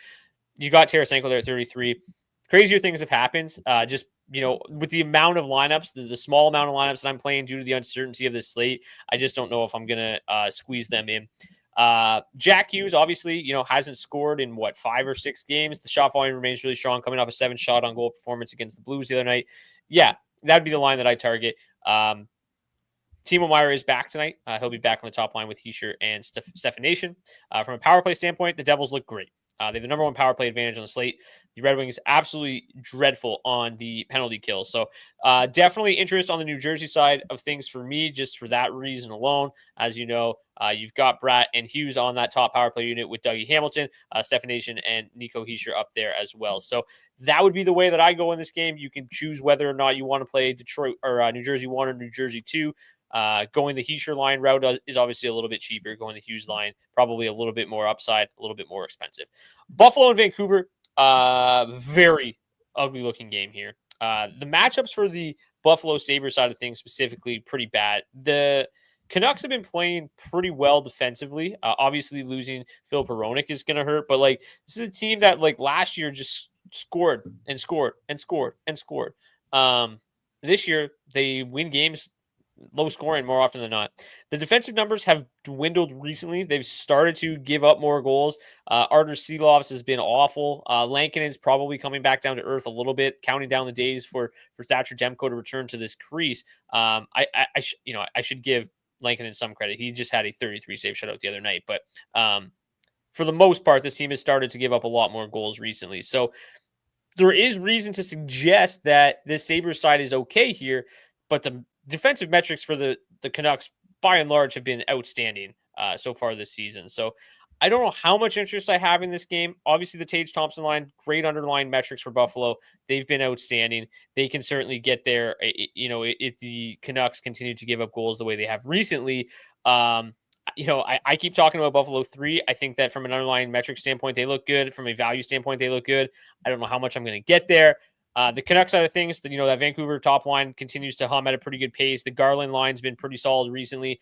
You got Tarasenko there at 33. Crazier things have happened. Just with the amount of lineups, the small amount of lineups that I'm playing due to the uncertainty of this slate, I just don't know if I'm gonna squeeze them in. Jack Hughes, obviously, hasn't scored in 5 or 6 games. The shot volume remains really strong, coming off a 7 shot on goal performance against the Blues the other night. Yeah, that'd be the line that I target. Timo Meier is back tonight. He'll be back on the top line with Hischier and Stefan Nation. From a power play standpoint, the Devils look great. They have the number 1 power play advantage on the slate. The Red Wings absolutely dreadful on the penalty kill. So definitely interest on the New Jersey side of things for me, just for that reason alone. As you know, you've got Bratt and Hughes on that top power play unit with Dougie Hamilton, Stefan Nation, and Nico Hischier up there as well. So that would be the way that I go in this game. You can choose whether or not you want to play Detroit or New Jersey 1 or New Jersey 2. Going the Hischier line route is obviously a little bit cheaper. Going the Hughes line, probably a little bit more upside, a little bit more expensive. Buffalo and Vancouver, very ugly looking game here. The matchups for the Buffalo Sabres side of things specifically pretty bad. The Canucks have been playing pretty well defensively. Obviously, losing Phil Peronic is going to hurt, but this is a team that last year just scored and scored and scored and scored. This year they win games low scoring more often than not. The defensive numbers have dwindled recently. They've started to give up more goals. Artur Silovs has been awful. Lankin is probably coming back down to earth a little bit, counting down the days for Thatcher Demko to return to this crease. I should give Lankin some credit. He just had a 33 save shutout the other night, but for the most part, this team has started to give up a lot more goals recently. So there is reason to suggest that this Sabres side is okay here, but the defensive metrics for the Canucks, by and large, have been outstanding so far this season. So I don't know how much interest I have in this game. Obviously, the Tage Thompson line, great underlying metrics for Buffalo. They've been outstanding. They can certainly get there. If the Canucks continue to give up goals the way they have recently. I keep talking about Buffalo 3. I think that from an underlying metric standpoint, they look good. From a value standpoint, they look good. I don't know how much I'm going to get there. The Canucks side of things, that Vancouver top line continues to hum at a pretty good pace. The Garland line's been pretty solid recently.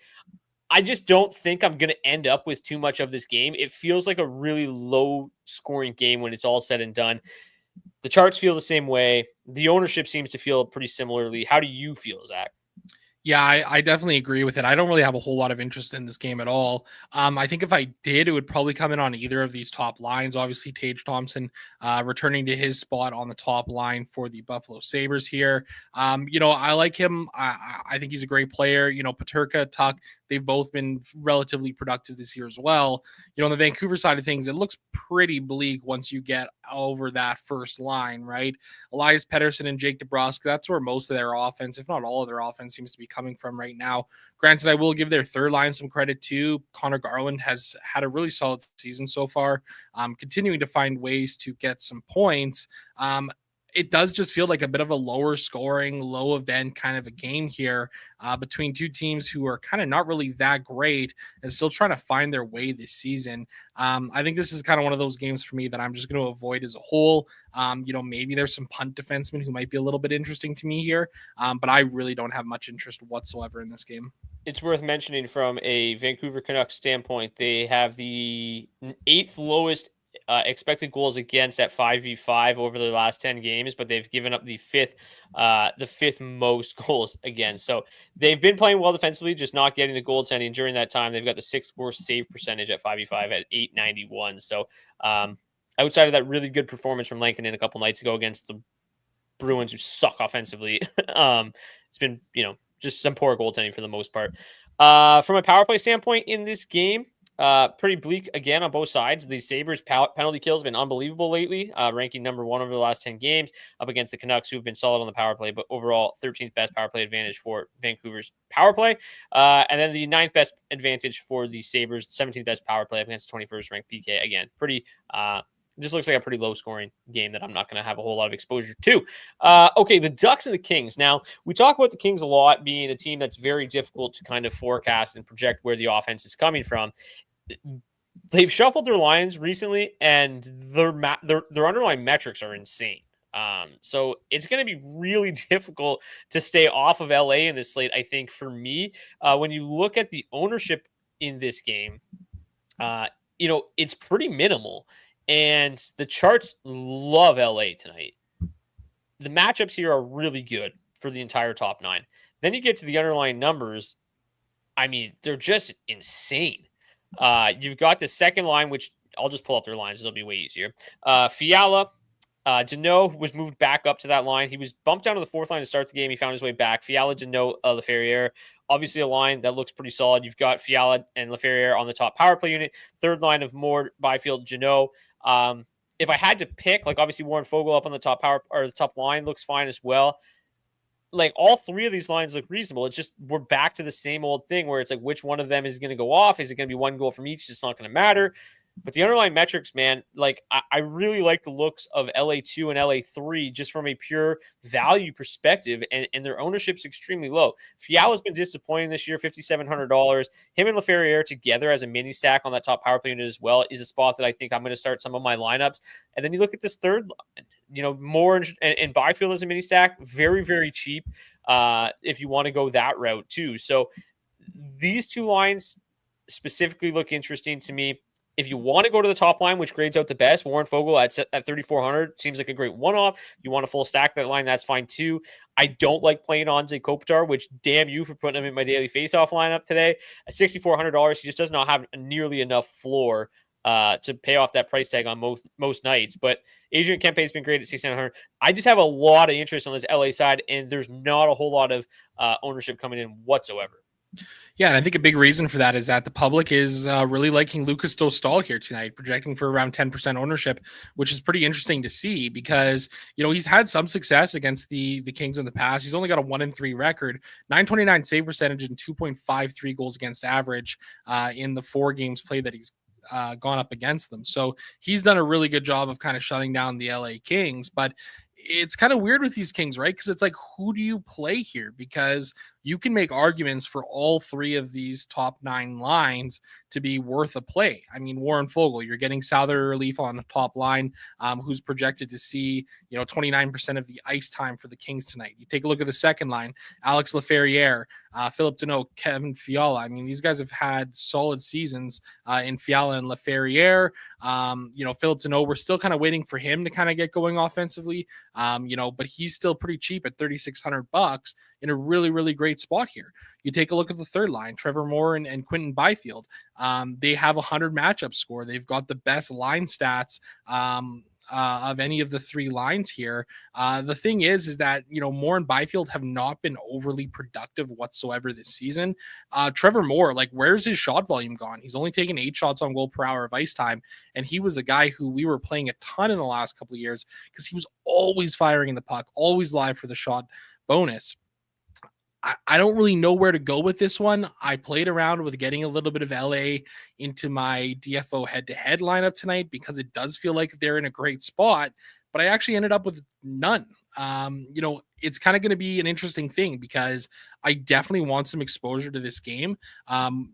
I just don't think I'm going to end up with too much of this game. It feels like a really low-scoring game when it's all said and done. The charts feel the same way. The ownership seems to feel pretty similarly. How do you feel, Zach? Yeah, I definitely agree with it. I don't really have a whole lot of interest in this game at all. I think if I did, it would probably come in on either of these top lines. Obviously, Tage Thompson returning to his spot on the top line for the Buffalo Sabres here. I like him. I think he's a great player. Peterka, Tuck, they've both been relatively productive this year as well. On the Vancouver side of things, it looks pretty bleak once you get over that first line, right? Elias Pettersson and Jake DeBrusk, that's where most of their offense, if not all of their offense, seems to be coming from right now. Granted, I will give their third line some credit too. Connor Garland has had a really solid season so far, continuing to find ways to get some points. It does just feel like a bit of a lower scoring, low event kind of a game here between two teams who are kind of not really that great and still trying to find their way this season. I think this is kind of one of those games for me that I'm just going to avoid as a whole. Maybe there's some punt defensemen who might be a little bit interesting to me here, but I really don't have much interest whatsoever in this game. It's worth mentioning from a Vancouver Canucks standpoint, they have the 8th lowest expected goals against at 5v5 over their last 10 games, but they've given up the fifth most goals against. So they've been playing well defensively, just not getting the goaltending during that time. They've got the 6th worst save percentage at 5v5 at 891. So outside of that really good performance from Lankin a couple nights ago against the Bruins, who suck offensively, it's been just some poor goaltending for the most part. From a power play standpoint in this game, pretty bleak again on both sides. The Sabres penalty kills have been unbelievable lately, ranking number 1 over the last 10 games up against the Canucks, who've been solid on the power play, but overall 13th best power play advantage for Vancouver's power play. And then the 9th best advantage for the Sabres, 17th best power play up against 21st ranked PK. Again, pretty just looks like a pretty low scoring game that I'm not going to have a whole lot of exposure to. Okay, the Ducks and the Kings. Now, we talk about the Kings a lot being a team that's very difficult to kind of forecast and project where the offense is coming from. They've shuffled their lines recently, and their underlying metrics are insane. So it's going to be really difficult to stay off of LA in this slate, I think, for me. When you look at the ownership in this game, it's pretty minimal. And the charts love LA tonight. The matchups here are really good for the entire top 9. Then you get to the underlying numbers. I mean, they're just insane. You've got the second line, which I'll just pull up their lines. It'll be way easier. Fiala, Deneau was moved back up to that line. He was bumped down to the 4th line to start the game. He found his way back. Fiala, Deneau, Laferriere. Obviously a line that looks pretty solid. You've got Fiala and Laferriere on the top power play unit. Third line of Moore, Byfield, Deneau. If I had to pick, like obviously Warren Fogle up on the top power or the top line looks fine as well. Like all 3 of these lines look reasonable. It's just we're back to the same old thing where it's like which one of them is going to go off? Is it going to be 1 goal from each? It's not going to matter. But the underlying metrics, man, like I really like the looks of LA2 and LA3 just from a pure value perspective, and their ownership's extremely low. Fiala's been disappointing this year, $5,700. Him and Laferriere together as a mini stack on that top power play unit as well is a spot that I think I'm going to start some of my lineups. And then you look at this third line, Moore and Byfield as a mini stack, very, very cheap if you want to go that route too. So these 2 lines specifically look interesting to me. If you want to go to the top line, which grades out the best, Warren Fogle at 3,400 seems like a great one-off. If you want to full stack that line, that's fine too. I don't like playing Anze Kopitar, which damn you for putting him in my daily face-off lineup today. At $6,400, he just does not have nearly enough floor to pay off that price tag on most nights. But Adrian Kempe has been great at 6,900. I just have a lot of interest on this LA side, and there's not a whole lot of ownership coming in whatsoever. Yeah, and I think a big reason for that is that the public is really liking Lucas Dostal here tonight, projecting for around 10% ownership, which is pretty interesting to see because, he's had some success against the Kings in the past. He's only got a 1-3 record, 929 save percentage and 2.53 goals against average in the 4 games played that he's gone up against them. So he's done a really good job of kind of shutting down the LA Kings, but it's kind of weird with these Kings, right? Because it's like, who do you play here? Because you can make arguments for all 3 of these top 9 lines to be worth a play. I mean, Warren Fogle, you're getting Souther Relief on the top line, who's projected to see, 29% of the ice time for the Kings tonight. You take a look at the second line, Alex Laferriere, Philip Deneau, Kevin Fiala. I mean, these guys have had solid seasons in Fiala and Laferriere. Philip Deneau, we're still kind of waiting for him to kind of get going offensively, but he's still pretty cheap at $3,600 in a really, really great spot here. You take a look at the third line, Trevor Moore and Quinton Byfield. They have 100 matchup score. They've got the best line stats of any of the 3 lines here. The thing is that, Moore and Byfield have not been overly productive whatsoever this season. Trevor Moore, like, where's his shot volume gone? He's only taken 8 shots on goal per hour of ice time. And he was a guy who we were playing a ton in the last couple of years because he was always firing the puck, always live for the shot bonus. I don't really know where to go with this one. I played around with getting a little bit of LA into my DFO head-to-head lineup tonight because it does feel like they're in a great spot, but I actually ended up with none. It's kind of going to be an interesting thing because I definitely want some exposure to this game,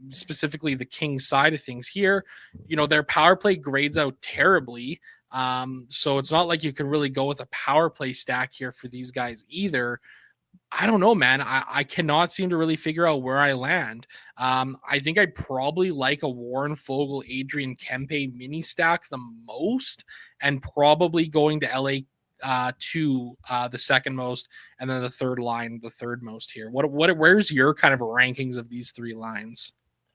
specifically the Kings side of things here. Their power play grades out terribly. So it's not like you can really go with a power play stack here for these guys either. I don't know, man. I cannot seem to really figure out where I land. I think I probably like a Warren Fogle, Adrian Kempe mini stack the most, and probably going to LA to the second most, and then the third line, the third most here. Where's your kind of rankings of these 3 lines?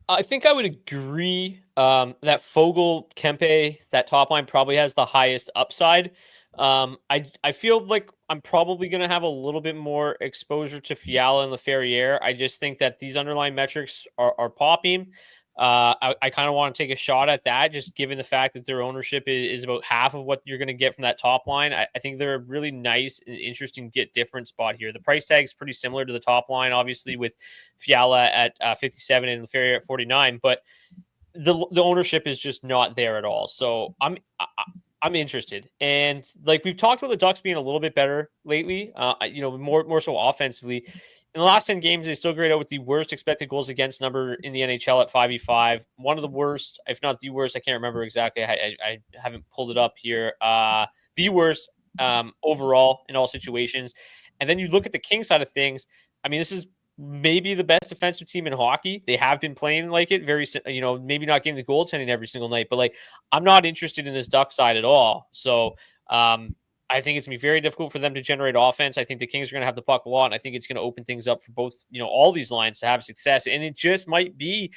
I think I would agree that Fogle, Kempe, that top line probably has the highest upside. I feel like I'm probably going to have a little bit more exposure to Fiala and Laferriere. I just think that these underlying metrics are popping. I kind of want to take a shot at that, just given the fact that their ownership is about half of what you're going to get from that top line. I think they're a really nice and interesting get different spot here. The price tag is pretty similar to the top line, obviously, with Fiala at 57 and Laferriere at 49, but the ownership is just not there at all. So I'm interested, and like we've talked about the Ducks being a little bit better lately. More so offensively. In the last 10 games, they still grade out with the worst expected goals against number in the NHL at 5v5. One of the worst, if not the worst. I can't remember exactly. I haven't pulled it up here. The worst overall in all situations. And then you look at the King side of things. I mean, this is maybe the best defensive team in hockey. They have been playing like it maybe not getting the goaltending every single night, but like I'm not interested in this Duck side at all. So I think it's going to be very difficult for them to generate offense. I think the Kings are going to have the puck a lot, and I think it's going to open things up for both, all these lines to have success. And it just might be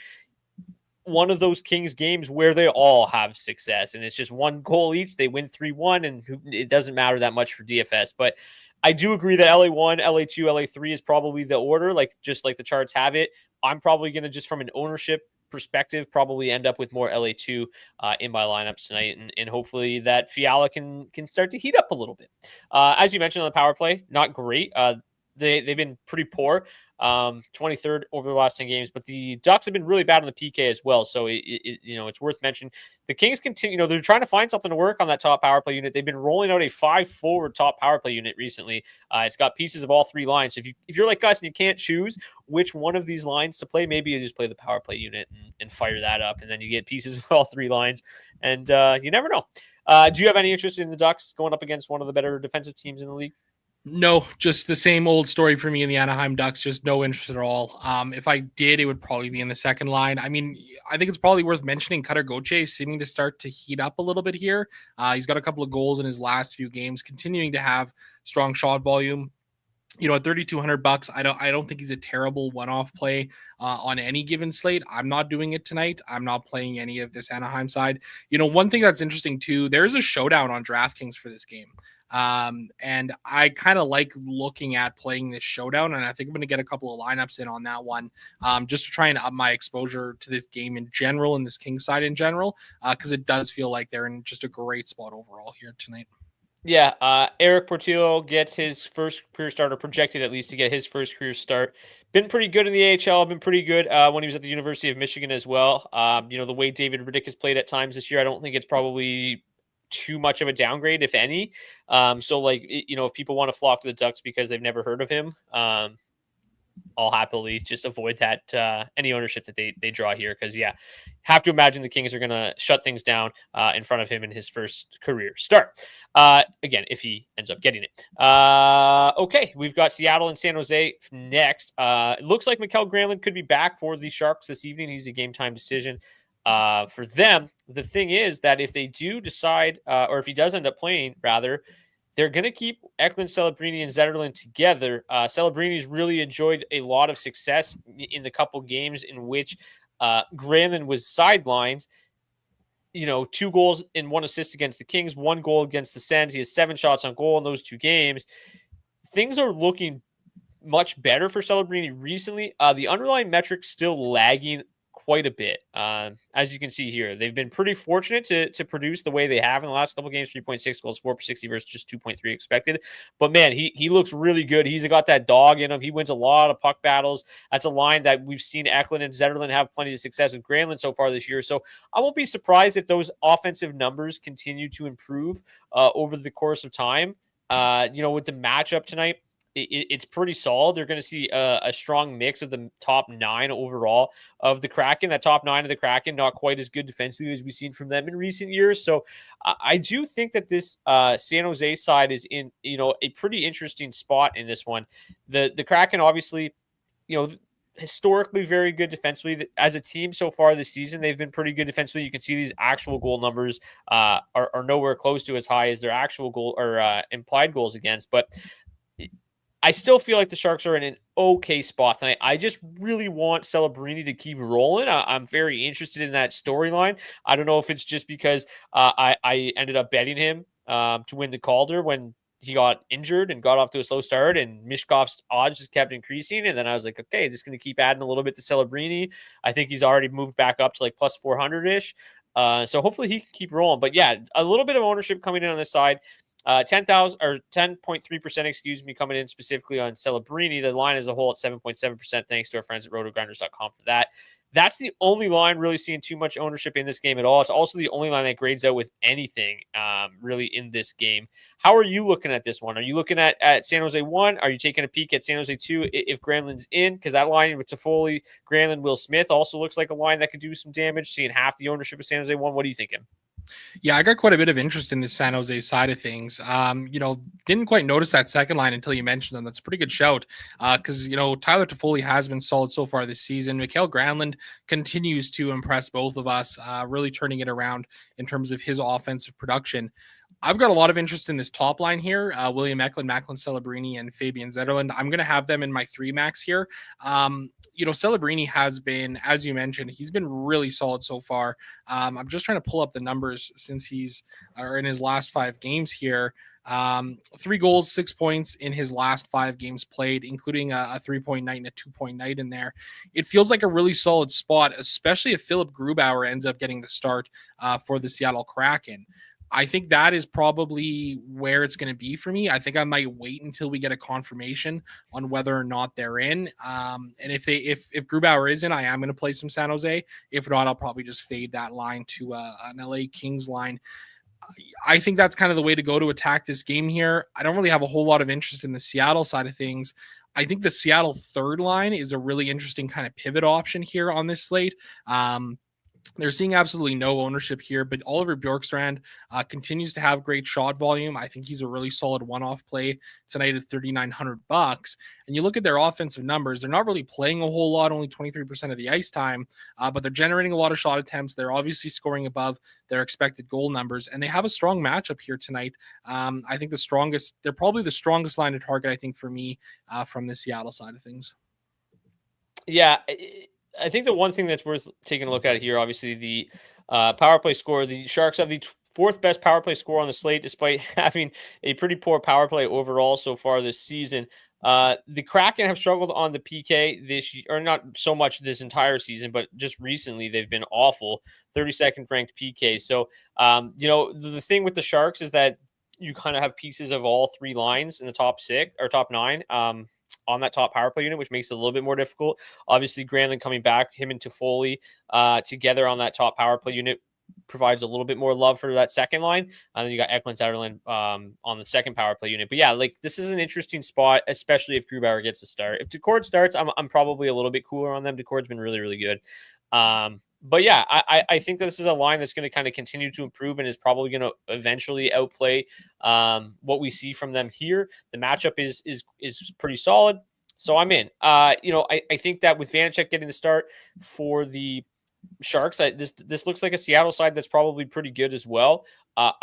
one of those Kings games where they all have success, and it's just one goal each. They win 3-1, and it doesn't matter that much for DFS. But I do agree that LA1, LA2, LA3 is probably the order, just like the charts have it. I'm probably going to, just from an ownership perspective, probably end up with more LA2 in my lineups tonight, and hopefully that Fiala can start to heat up a little bit. As you mentioned on the power play, not great. They've been pretty poor. 23rd over the last 10 games, but the Ducks have been really bad on the PK as well. So it's worth mentioning. The Kings continue, they're trying to find something to work on that top power play unit. They've been rolling out a 5-forward top power play unit recently. It's got pieces of all three lines. So if you're like us and you can't choose which one of these lines to play, maybe you just play the power play unit and fire that up, and then you get pieces of all three lines, and you never know. Do you have any interest in the Ducks going up against one of the better defensive teams in the league? No, just the same old story for me in the Anaheim Ducks. Just no interest at all. If I did, it would probably be in the second line. I mean, I think it's probably worth mentioning Cutter Gauthier seeming to start to heat up a little bit here. He's got a couple of goals in his last few games, continuing to have strong shot volume. At $3,200, I don't think he's a terrible one-off play on any given slate. I'm not doing it tonight. I'm not playing any of this Anaheim side. One thing that's interesting too, there's a showdown on DraftKings for this game. And I kind of like looking at playing this showdown, and I think I'm going to get a couple of lineups in on that one, just to try and up my exposure to this game in general, and this King side in general, because it does feel like they're in just a great spot overall here tonight. Yeah, Eric Portillo gets his first career start, or projected at least to get his first career start. Been pretty good in the AHL. Been pretty good when he was at the University of Michigan as well. The way David Riddick has played at times this year, I don't think it's probably too much of a downgrade, if any. If people want to flock to the Ducks because they've never heard of him, I'll happily just avoid that any ownership that they draw here, because have to imagine the Kings are going to shut things down in front of him in his first career start. Again, if he ends up getting it. Okay, we've got Seattle and San Jose next. It looks like Mikael Granlund could be back for the Sharks this evening. He's a game time decision for them. The thing is that if they do decide, or if he does end up playing, rather, they're going to keep Eklund, Celebrini, and Zetterlund together. Celebrini's really enjoyed a lot of success in the couple games in which Granlund was sidelined. 2 goals and 1 assist against the Kings, 1 goal against the Sens. He has 7 shots on goal in those 2 games. Things are looking much better for Celebrini recently. The underlying metrics still lagging quite a bit. As you can see here, they've been pretty fortunate to produce the way they have in the last couple of games. 3.6 goals, 4 per 60 versus just 2.3 expected. But man, he looks really good. He's got that dog in him. He wins a lot of puck battles. That's a line that we've seen Eklund and Zetterlund have plenty of success with Granlund so far this year. So I won't be surprised if those offensive numbers continue to improve over the course of time. With the matchup tonight, it's pretty solid. They're going to see a strong mix of the top 9 overall of the Kraken. That top 9 of the Kraken, not quite as good defensively as we've seen from them in recent years. So I do think that this San Jose side is in, a pretty interesting spot in this one. The Kraken, obviously, historically very good defensively. As a team so far this season, they've been pretty good defensively. You can see these actual goal numbers are nowhere close to as high as their actual goal or implied goals against. But I still feel like the Sharks are in an okay spot tonight. I just really want Celebrini to keep rolling. I'm very interested in that storyline. I don't know if it's just because I ended up betting him to win the Calder when he got injured and got off to a slow start, and Mishkov's odds just kept increasing. And then I was like, okay, just going to keep adding a little bit to Celebrini. I think he's already moved back up to like plus 400 ish. So hopefully he can keep rolling. But yeah, a little bit of ownership coming in on this side. 10,000 or 10.3%, excuse me, coming in specifically on Celebrini. The line as a whole at 7.7%. Thanks to our friends at rotogrinders.com for that. That's the only line really seeing too much ownership in this game at all. It's also the only line that grades out with anything really in this game. How are you looking at this one? Are you looking at San Jose 1? Are you taking a peek at San Jose 2 if Granlund's in? Because that line with Toffoli, Granlund, Will Smith also looks like a line that could do some damage. Seeing half the ownership of San Jose 1, what are you thinking? Yeah, I got quite a bit of interest in the San Jose side of things. Didn't quite notice that second line until you mentioned them. That's a pretty good shout because, Tyler Toffoli has been solid so far this season. Mikael Granlund continues to impress both of us, really turning it around in terms of his offensive production. I've got a lot of interest in this top line here. William Eklund, Macklin Celebrini, and Fabian Zetterlund. I'm going to have them in my 3 max here. Celebrini has been, as you mentioned, he's been really solid so far. I'm just trying to pull up the numbers since he's in his last 5 games here. 3 goals, 6 points in his last 5 games played, including a 3-point night and a 2-point night in there. It feels like a really solid spot, especially if Philip Grubauer ends up getting the start for the Seattle Kraken. I think that is probably where it's going to be for me. I think I might wait until we get a confirmation on whether or not they're in. And if Grubauer is in, I am going to play some San Jose. If not, I'll probably just fade that line to an LA Kings line. I think that's kind of the way to go to attack this game here. I don't really have a whole lot of interest in the Seattle side of things. I think the Seattle third line is a really interesting kind of pivot option here on this slate. They're seeing absolutely no ownership here, but Oliver Bjorkstrand continues to have great shot volume. I think he's a really solid one-off play tonight at $3,900. And you look at their offensive numbers, they're not really playing a whole lot, only 23% of the ice time, but they're generating a lot of shot attempts. They're obviously scoring above their expected goal numbers, and they have a strong matchup here tonight. I think they're probably the strongest line to target, I think, for me from the Seattle side of things. Yeah, I think the one thing that's worth taking a look at here, obviously, the power play score. The Sharks have the 4th best power play score on the slate, despite having a pretty poor power play overall so far this season. The Kraken have struggled on the PK this year, or not so much this entire season, but just recently they've been awful. 32nd ranked PK. So, the thing with the Sharks is that you kind of have pieces of all 3 lines in the top 6 or top 9. On that top power play unit, which makes it a little bit more difficult. Obviously, Granlund coming back, him and Toffoli together on that top power play unit provides a little bit more love for that second line. And then you got Eklund, Zetterlund on the second power play unit. But yeah, this is an interesting spot, especially if Grubauer gets to start. If Decord starts, I'm probably a little bit cooler on them. Decord's been really, really good. But yeah, I think that this is a line that's going to kind of continue to improve and is probably going to eventually outplay what we see from them here. The matchup is pretty solid, so I'm in. I think that with Vanacek getting the start for the Sharks, this looks like a Seattle side that's probably pretty good as well.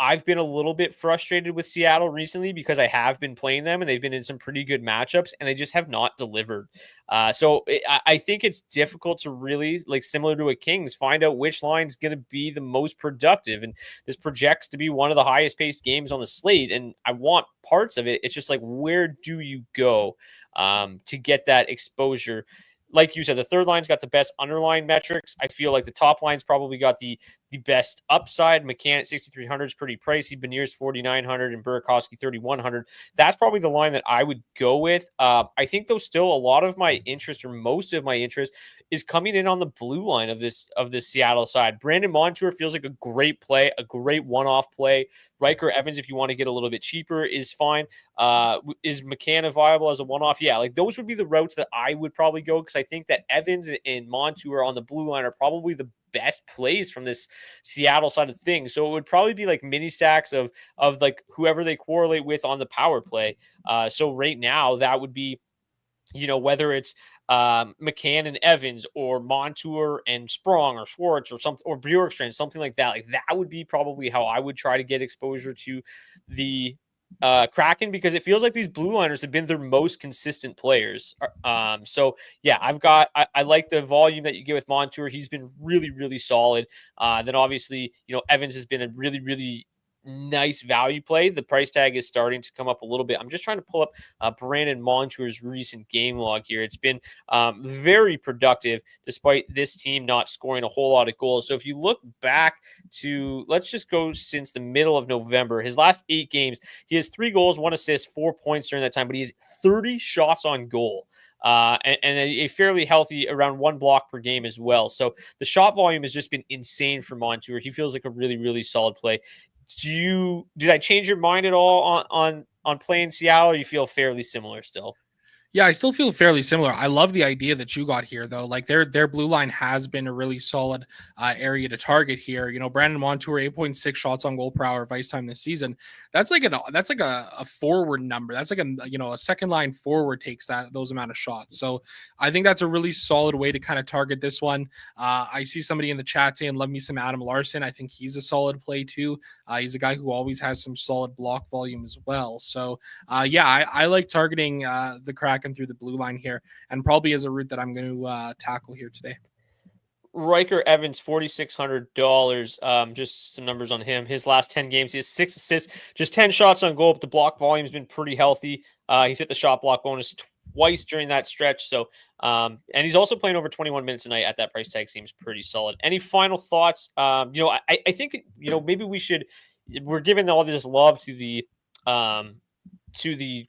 I've been a little bit frustrated with Seattle recently because I have been playing them and they've been in some pretty good matchups and they just have not delivered. I think it's difficult to really, similar to a Kings, find out which line's going to be the most productive. And this projects to be one of the highest paced games on the slate. And I want parts of it. It's just where do you go to get that exposure? Like you said, the third line's got the best underlying metrics. I feel like the top line's probably got the best upside. McCann at 6,300 is pretty pricey. Beniers 4,900 and Burakovsky 3,100. That's probably the line that I would go with. I think though still a lot of my interest, or most of my interest, is coming in on the blue line of this Seattle side. Brandon Montour feels like a great play, a great one-off play. Riker Evans, if you want to get a little bit cheaper, is fine. Is McCann viable as a one-off? Yeah, those would be the routes that I would probably go, because I think that Evans and Montour on the blue line are probably the best plays from this Seattle side of things. So it would probably be mini stacks of whoever they correlate with on the power play. So right now that would be, whether it's McCann and Evans or Montour and Sprong or Schwartz or something, or Bjorkstrand, something like that. That would be probably how I would try to get exposure to the Kraken, because it feels like these blue liners have been their most consistent players. So yeah, I like the volume that you get with Montour. He's been really, really solid. Then obviously, Evans has been a really, really nice value play. The price tag is starting to come up a little bit. I'm just trying to pull up Brandon Montour's recent game log here. It's been very productive despite this team not scoring a whole lot of goals. So if you look back to, let's just go since the middle of November, his last 8 games, he has 3 goals, 1 assist, 4 points during that time, but he has 30 shots on goal. And a fairly healthy around 1 block per game as well. So the shot volume has just been insane for Montour. He feels like a really, really solid play. Did I change your mind at all on playing Seattle, or you feel fairly similar still? Yeah, I still feel fairly similar. I love the idea that you got here, though. Like their blue line has been a really solid area to target here. You know, Brandon Montour, 8.6 shots on goal per hour of ice time this season. That's like a forward number. That's like a second line forward takes those amount of shots. So I think that's a really solid way to kind of target this one. I see somebody in the chat saying, "Love me some Adam Larson." I think he's a solid play too. He's a guy who always has some solid block volume as well. So I like targeting the Kraken through the blue line here, and probably as a route that I'm going to tackle here today. Riker Evans, $4,600. Just some numbers on him. His last 10 games, he has 6 assists, just 10 shots on goal, but the block volume has been pretty healthy. He's hit the shot block bonus twice during that stretch. So, and he's also playing over 21 minutes a night at that price tag. Seems pretty solid. Any final thoughts? I think, maybe we're giving all this love to the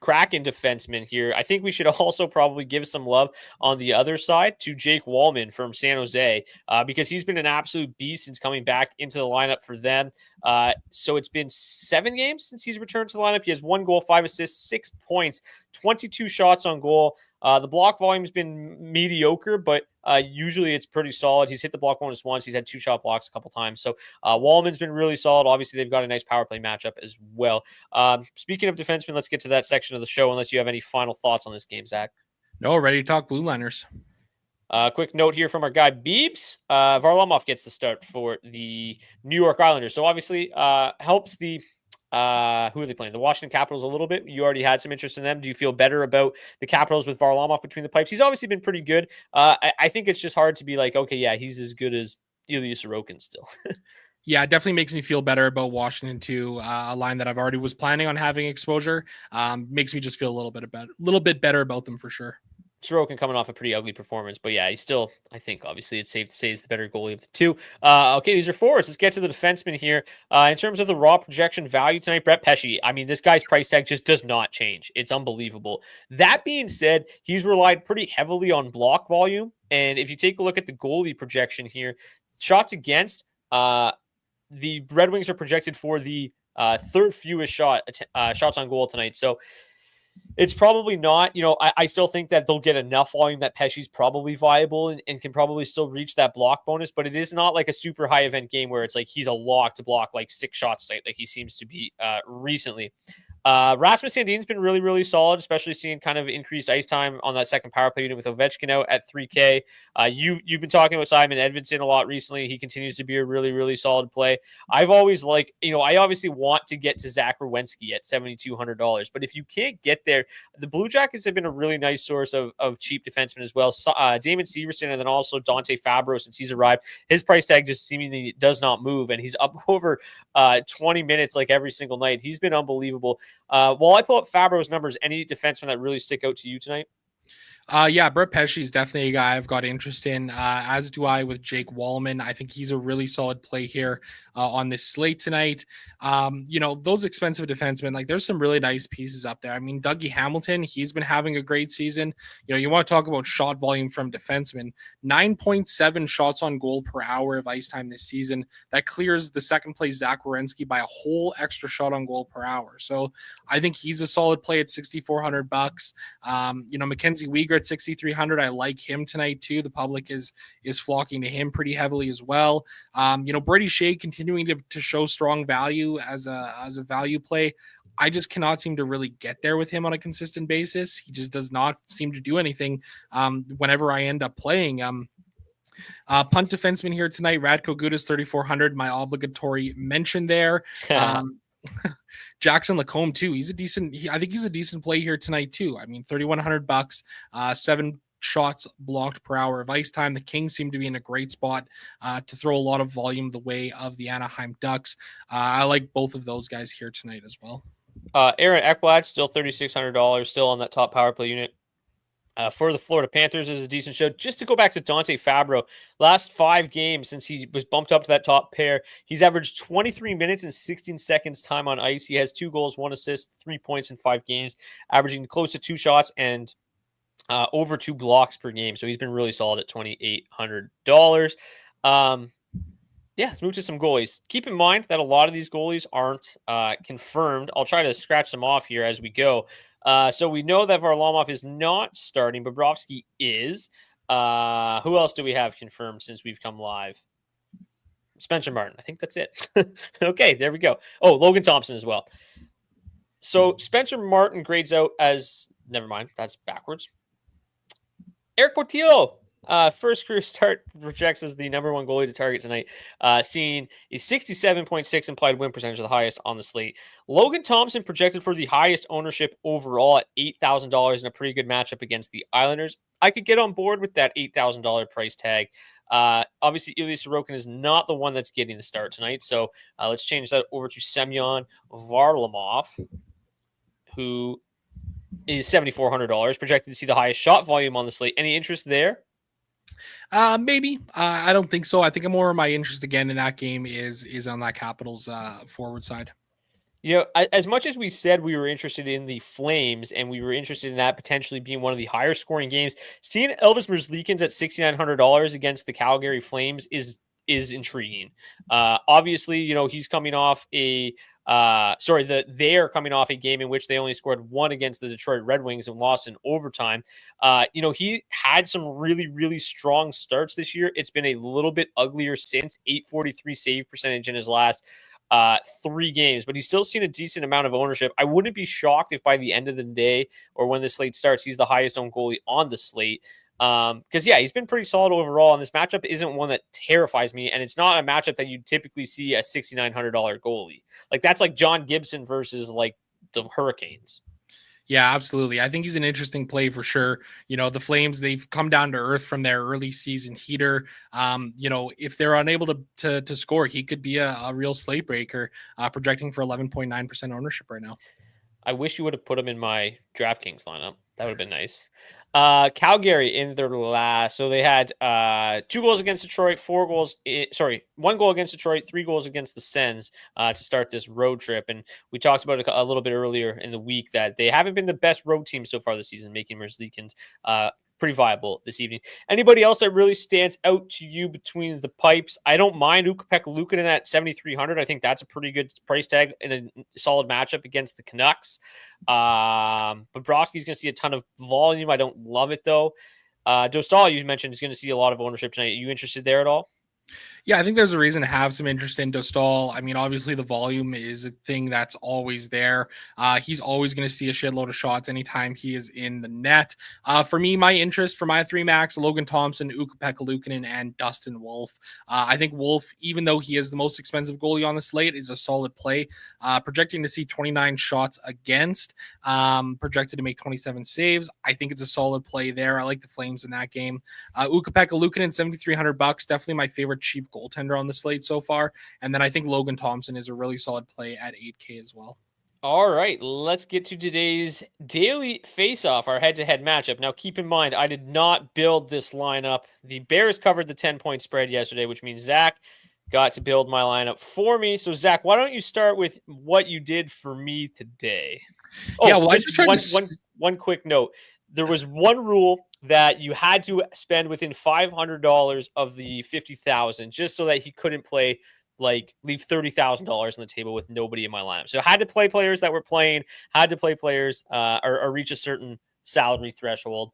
Kraken defenseman here. I think we should also probably give some love on the other side to Jake Wallman from San Jose, because he's been an absolute beast since coming back into the lineup for them. So it's been 7 games since he's returned to the lineup. He has 1 goal, 5 assists, 6 points, 22 shots on goal. The block volume has been mediocre, but usually it's pretty solid. He's hit the block bonus once. He's had 2 shot blocks a couple times. So Wallman's been really solid. Obviously, they've got a nice power play matchup as well. Speaking of defensemen, let's get to that section of the show, unless you have any final thoughts on this game, Zach. No, ready to talk blue liners. Quick note here from our guy Beebs. Varlamov gets the start for the New York Islanders. So obviously helps the who are they playing? The Washington Capitals a little bit. You already had some interest in them. Do you feel better about the Capitals with Varlamov between the pipes? He's obviously been pretty good. I think it's just hard to be like, okay, yeah, he's as good as Ilya Sorokin still. Yeah, it definitely makes me feel better about Washington too. A line that I've already was planning on having exposure. Makes me just feel a little bit better about them for sure. Sorokin coming off a pretty ugly performance, but yeah, he's still, I think, obviously, it's safe to say he's the better goalie of the two. Okay, these are forwards. Let's get to the defenseman here. In terms of the raw projection value tonight, Brett Pesce, I mean, this guy's price tag just does not change. It's unbelievable. That being said, he's relied pretty heavily on block volume, and if you take a look at the goalie projection here, shots against, the Red Wings are projected for the 3rd fewest shots on goal tonight, so it's probably not, I still think that they'll get enough volume that Pesce's probably viable and can probably still reach that block bonus, but it is not like a super high event game where it's like he's a lock to block like 6 shots like he seems to be recently. Rasmus Sandin's been really, really solid, especially seeing kind of increased ice time on that second power play unit with Ovechkin out at 3K. You've been talking about Simon Edvinsson a lot recently. He continues to be a really, really solid play. I've always I obviously want to get to Zach Werenski at $7,200, but if you can't get there, the Blue Jackets have been a really nice source of cheap defensemen as well. Damon Severson and then also Dante Fabro since he's arrived. His price tag just seemingly does not move, and he's up over 20 minutes like every single night. He's been unbelievable. While I pull up Fabro's numbers, any defensemen that really stick out to you tonight? Brett Pesce is definitely a guy I've got interest in, as do I with Jake Wallman. I think he's a really solid play here on this slate tonight. Those expensive defensemen, like there's some really nice pieces up there. I mean, Dougie Hamilton, he's been having a great season. You want to talk about shot volume from defensemen, 9.7 shots on goal per hour of ice time this season. That clears the second place Zach Werenski by a whole extra shot on goal per hour. So I think he's a solid play at $6,400. Mackenzie Weegar at 6,300. I like him tonight too. The public is flocking to him pretty heavily as well. Brady Shea continuing to show strong value as a value play. I just cannot seem to really get there with him on a consistent basis. He just does not seem to do anything whenever I end up playing. Punt defenseman here tonight, Radko Gudas, 3,400. My obligatory mention there. Jackson Lacombe too. I think he's a decent play here tonight too. I mean, $3,100, shots blocked per hour of ice time. The Kings seem to be in a great spot to throw a lot of volume the way of the Anaheim Ducks. I like both of those guys here tonight as well. Aaron Ekblad, still $3,600, still on that top power play unit. For the Florida Panthers is a decent show. Just to go back to Dante Fabro, last 5 games since he was bumped up to that top pair, he's averaged 23 minutes and 16 seconds time on ice. He has 2 goals, 1 assist, 3 points in 5 games, averaging close to 2 shots and over 2 blocks per game. So he's been really solid at $2,800. Yeah, let's move to some goalies. Keep in mind that a lot of these goalies aren't confirmed. I'll try to scratch them off here as we go. So we know that Varlamov is not starting. Bobrovsky is. Who else do we have confirmed since we've come live? Spencer Martin. I think that's it. Okay, there we go. Oh, Logan Thompson as well. So Spencer Martin grades out as... Never mind. That's backwards. Eric Portillo. First career start projects as the number 1 goalie to target tonight, seeing a 67.6 implied win percentage, the highest on the slate. Logan Thompson projected for the highest ownership overall at $8,000 in a pretty good matchup against the Islanders. I could get on board with that $8,000 price tag. Obviously, Ilya Sorokin is not the one that's getting the start tonight, so let's change that over to Semyon Varlamov, who is $7,400, projected to see the highest shot volume on the slate. Any interest there? Maybe. I don't think so. I think more of my interest again in that game is on that Capitals forward side. You know, as much as we said we were interested in the Flames and we were interested in that potentially being one of the higher scoring games, seeing Elvis Merzlikins at $6,900 against the Calgary Flames is intriguing. Obviously, you know, he's coming off they're coming off a game in which they only scored 1 against the Detroit Red Wings and lost in overtime. You know, he had some really, really strong starts this year. It's been a little bit uglier since. 843 save percentage in his last 3 games, but he's still seen a decent amount of ownership. I wouldn't be shocked if by the end of the day or when the slate starts, he's the highest owned goalie on the slate. Because he's been pretty solid overall, and this matchup isn't one that terrifies me, and it's not a matchup that you typically see a $6,900 goalie. Like, that's like John Gibson versus like the Hurricanes. Yeah, absolutely. I think he's an interesting play for sure. You know, the Flames, they've come down to earth from their early season heater. You know, if they're unable to score, he could be a real slate breaker, projecting for 11.9% ownership right now. I wish you would have put him in my DraftKings lineup. That would have been nice. Calgary in their last, so they had 2 goals against Detroit, 1 goal against Detroit, 3 goals against the Sens to start this road trip. And we talked about it a little bit earlier in the week that they haven't been the best road team so far this season, making Merzlikins pretty viable this evening. Anybody else that really stands out to you between the pipes? I don't mind Ukko-Pekka Luukkonen at $7,300. I think that's a pretty good price tag in a solid matchup against the Canucks. Bobrovsky's going to see a ton of volume. I don't love it, though. Dostal, you mentioned, is going to see a lot of ownership tonight. Are you interested there at all? Yeah, I think there's a reason to have some interest in Dostal. I mean, obviously the volume is a thing that's always there. He's always going to see a shitload of shots anytime he is in the net. For me, my interest for my 3 max, Logan Thompson, Ukko-Pekka Luukkonen, and Dustin Wolf. I think Wolf, even though he is the most expensive goalie on the slate, is a solid play. Projecting to see 29 shots against, projected to make 27 saves. I think it's a solid play there. I like the Flames in that game. Ukko-Pekka Luukkonen, $7,300, definitely my favorite cheap goaltender on the slate so far. And then I think Logan Thompson is a really solid play at 8K as well. All right, let's get to today's daily face-off, our head-to-head matchup. Now, keep in mind, I did not build this lineup. The Bears covered the 10-point spread yesterday, which means Zach got to build my lineup for me. So, Zach, why don't you start with what you did for me today? Oh, yeah, well, just one quick note. There was one rule that you had to spend within $500 of the $50,000 just so that he couldn't play, like, leave $30,000 on the table with nobody in my lineup. So I had to play players that were playing, had to play players or reach a certain salary threshold.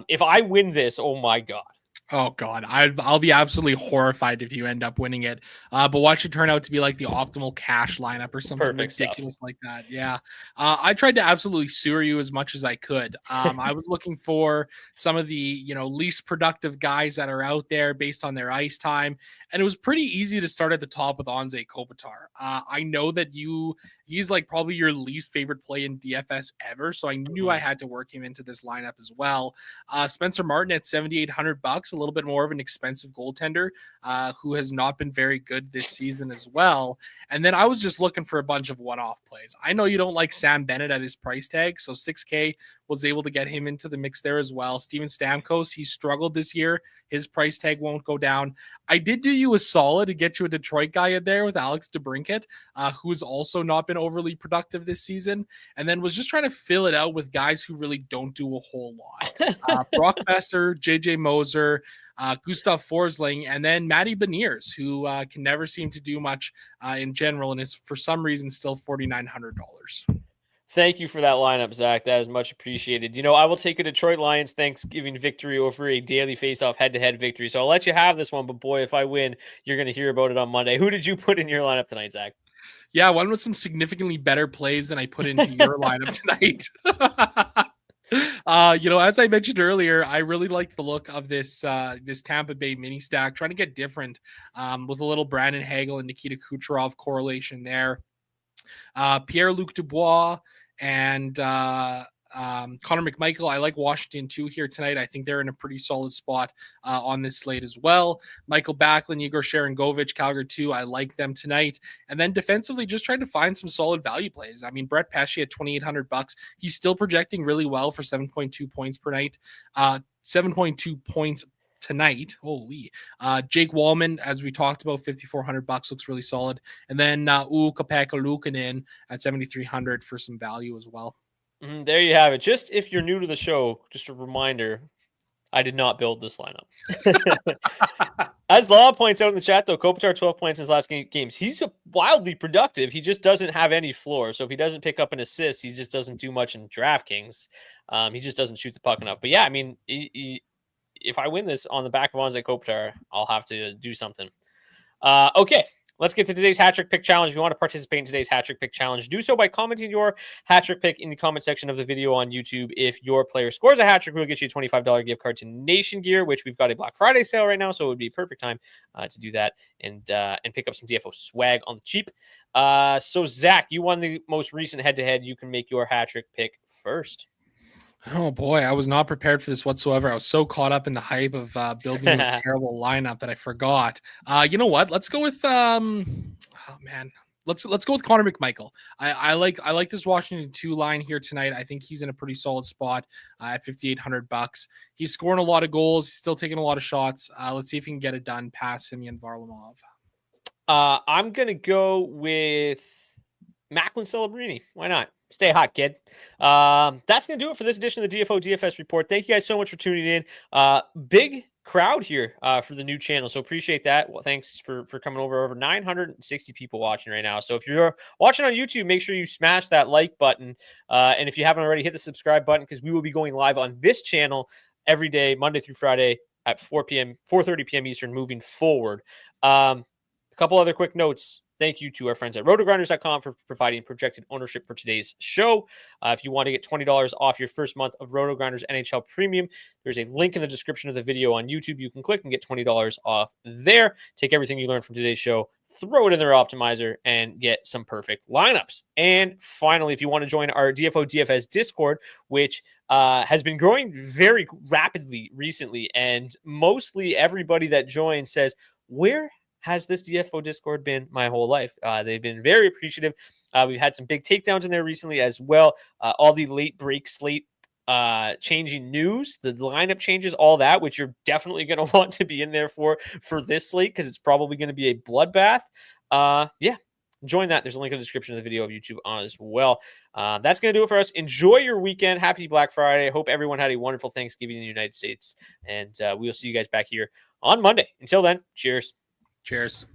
If I win this, oh my God. Oh God, I'll be absolutely horrified if you end up winning it. But watch it turn out to be like the optimal cash lineup or something ridiculous like that. Yeah. I tried to absolutely sewer you as much as I could. I was looking for some of the, least productive guys that are out there based on their ice time. and it was pretty easy to start at the top with Anze Kopitar. I know that he's like probably your least favorite play in DFS ever, so I knew I had to work him into this lineup as well. Spencer Martin at $7,800, a little bit more of an expensive goaltender who has not been very good this season as well. And then I was just looking for a bunch of one-off plays. I know you don't like Sam Bennett at his price tag, so 6K was able to get him into the mix there as well. Steven Stamkos, he struggled this year. His price tag won't go down. I did do you a solid to get you a Detroit guy in there with Alex DeBrincat, who has also not been overly productive this season, and then was just trying to fill it out with guys who really don't do a whole lot. Brock Besser, JJ Moser, Gustav Forsling, and then Matty Beniers, who can never seem to do much in general and is for some reason still $4,900. Thank you for that lineup, Zach. That is much appreciated. I will take a Detroit Lions Thanksgiving victory over a daily face-off head-to-head victory. So I'll let you have this one, but boy, if I win, you're going to hear about it on Monday. Who did you put in your lineup tonight, Zach? Yeah, one with some significantly better plays than I put into your lineup tonight. As I mentioned earlier, I really like the look of this Tampa Bay mini stack, trying to get different with a little Brandon Hagel and Nikita Kucherov correlation there. Pierre-Luc Dubois and Connor McMichael. I like Washington too here tonight. I think they're in a pretty solid spot on this slate as well. Michael Backlund, Igor Sharangovich, Calgary too. I like them tonight. And then defensively, just trying to find some solid value plays. I mean, Brett Pesce at $2,800. He's still projecting really well for 7.2 points per night. 7.2 points tonight. Holy. Jake Wallman, as we talked about, $5,400 looks really solid. And then Ukko-Pekka Luukkonen at $7,300 for some value as well. There you have it. Just if you're new to the show, just a reminder, I did not build this lineup. As Law points out in the chat, though, Kopitar 12 points in his last games. He's wildly productive. He just doesn't have any floor. So if he doesn't pick up an assist, he just doesn't do much in DraftKings. He just doesn't shoot the puck enough. But yeah, I mean, if I win this on the back of Anze Kopitar, I'll have to do something. Okay, let's get to today's hat trick pick challenge. If you want to participate in today's hat trick pick challenge, do so by commenting your hat trick pick in the comment section of the video on YouTube. If your player scores a hat trick, we'll get you a $25 gift card to Nation Gear, which we've got a Black Friday sale right now, so it would be a perfect time to do that and pick up some DFO swag on the cheap. So Zach, you won the most recent head-to-head. You can make your hat trick pick first. Oh boy, I was not prepared for this whatsoever. I was so caught up in the hype of building a terrible lineup that I forgot. You know what? Let's go with Let's go with Connor McMichael. I like this Washington 2 line here tonight. I think he's in a pretty solid spot at $5,800. He's scoring a lot of goals. He's still taking a lot of shots. Let's see if he can get it done past Semyon Varlamov. I'm gonna go with Macklin Celebrini. Why not? Stay hot, kid. That's going to do it for this edition of the DFO DFS Report. Thank you guys so much for tuning in. Big crowd here for the new channel, so appreciate that. Well, thanks for coming over. Over 960 people watching right now. So if you're watching on YouTube, make sure you smash that like button. And if you haven't already, hit the subscribe button, because we will be going live on this channel every day, Monday through Friday at 4:30 p.m. Eastern moving forward. A couple other quick notes. Thank you to our friends at rotogrinders.com for providing projected ownership for today's show. If you want to get $20 off your first month of RotoGrinders NHL Premium, there's a link in the description of the video on YouTube. You can click and get $20 off there. Take everything you learned from today's show, throw it in their optimizer, and get some perfect lineups. And finally, if you want to join our DFO DFS Discord, which has been growing very rapidly recently, and mostly everybody that joins says, where has this DFO Discord been my whole life? They've been very appreciative. We've had some big takedowns in there recently as well. All the late break slate changing news, the lineup changes, all that, which you're definitely going to want to be in there for this slate, because it's probably going to be a bloodbath. Yeah, join that. There's a link in the description of the video of YouTube as well. That's going to do it for us. Enjoy your weekend. Happy Black Friday. Hope everyone had a wonderful Thanksgiving in the United States. And we'll see you guys back here on Monday. Until then, cheers. Cheers.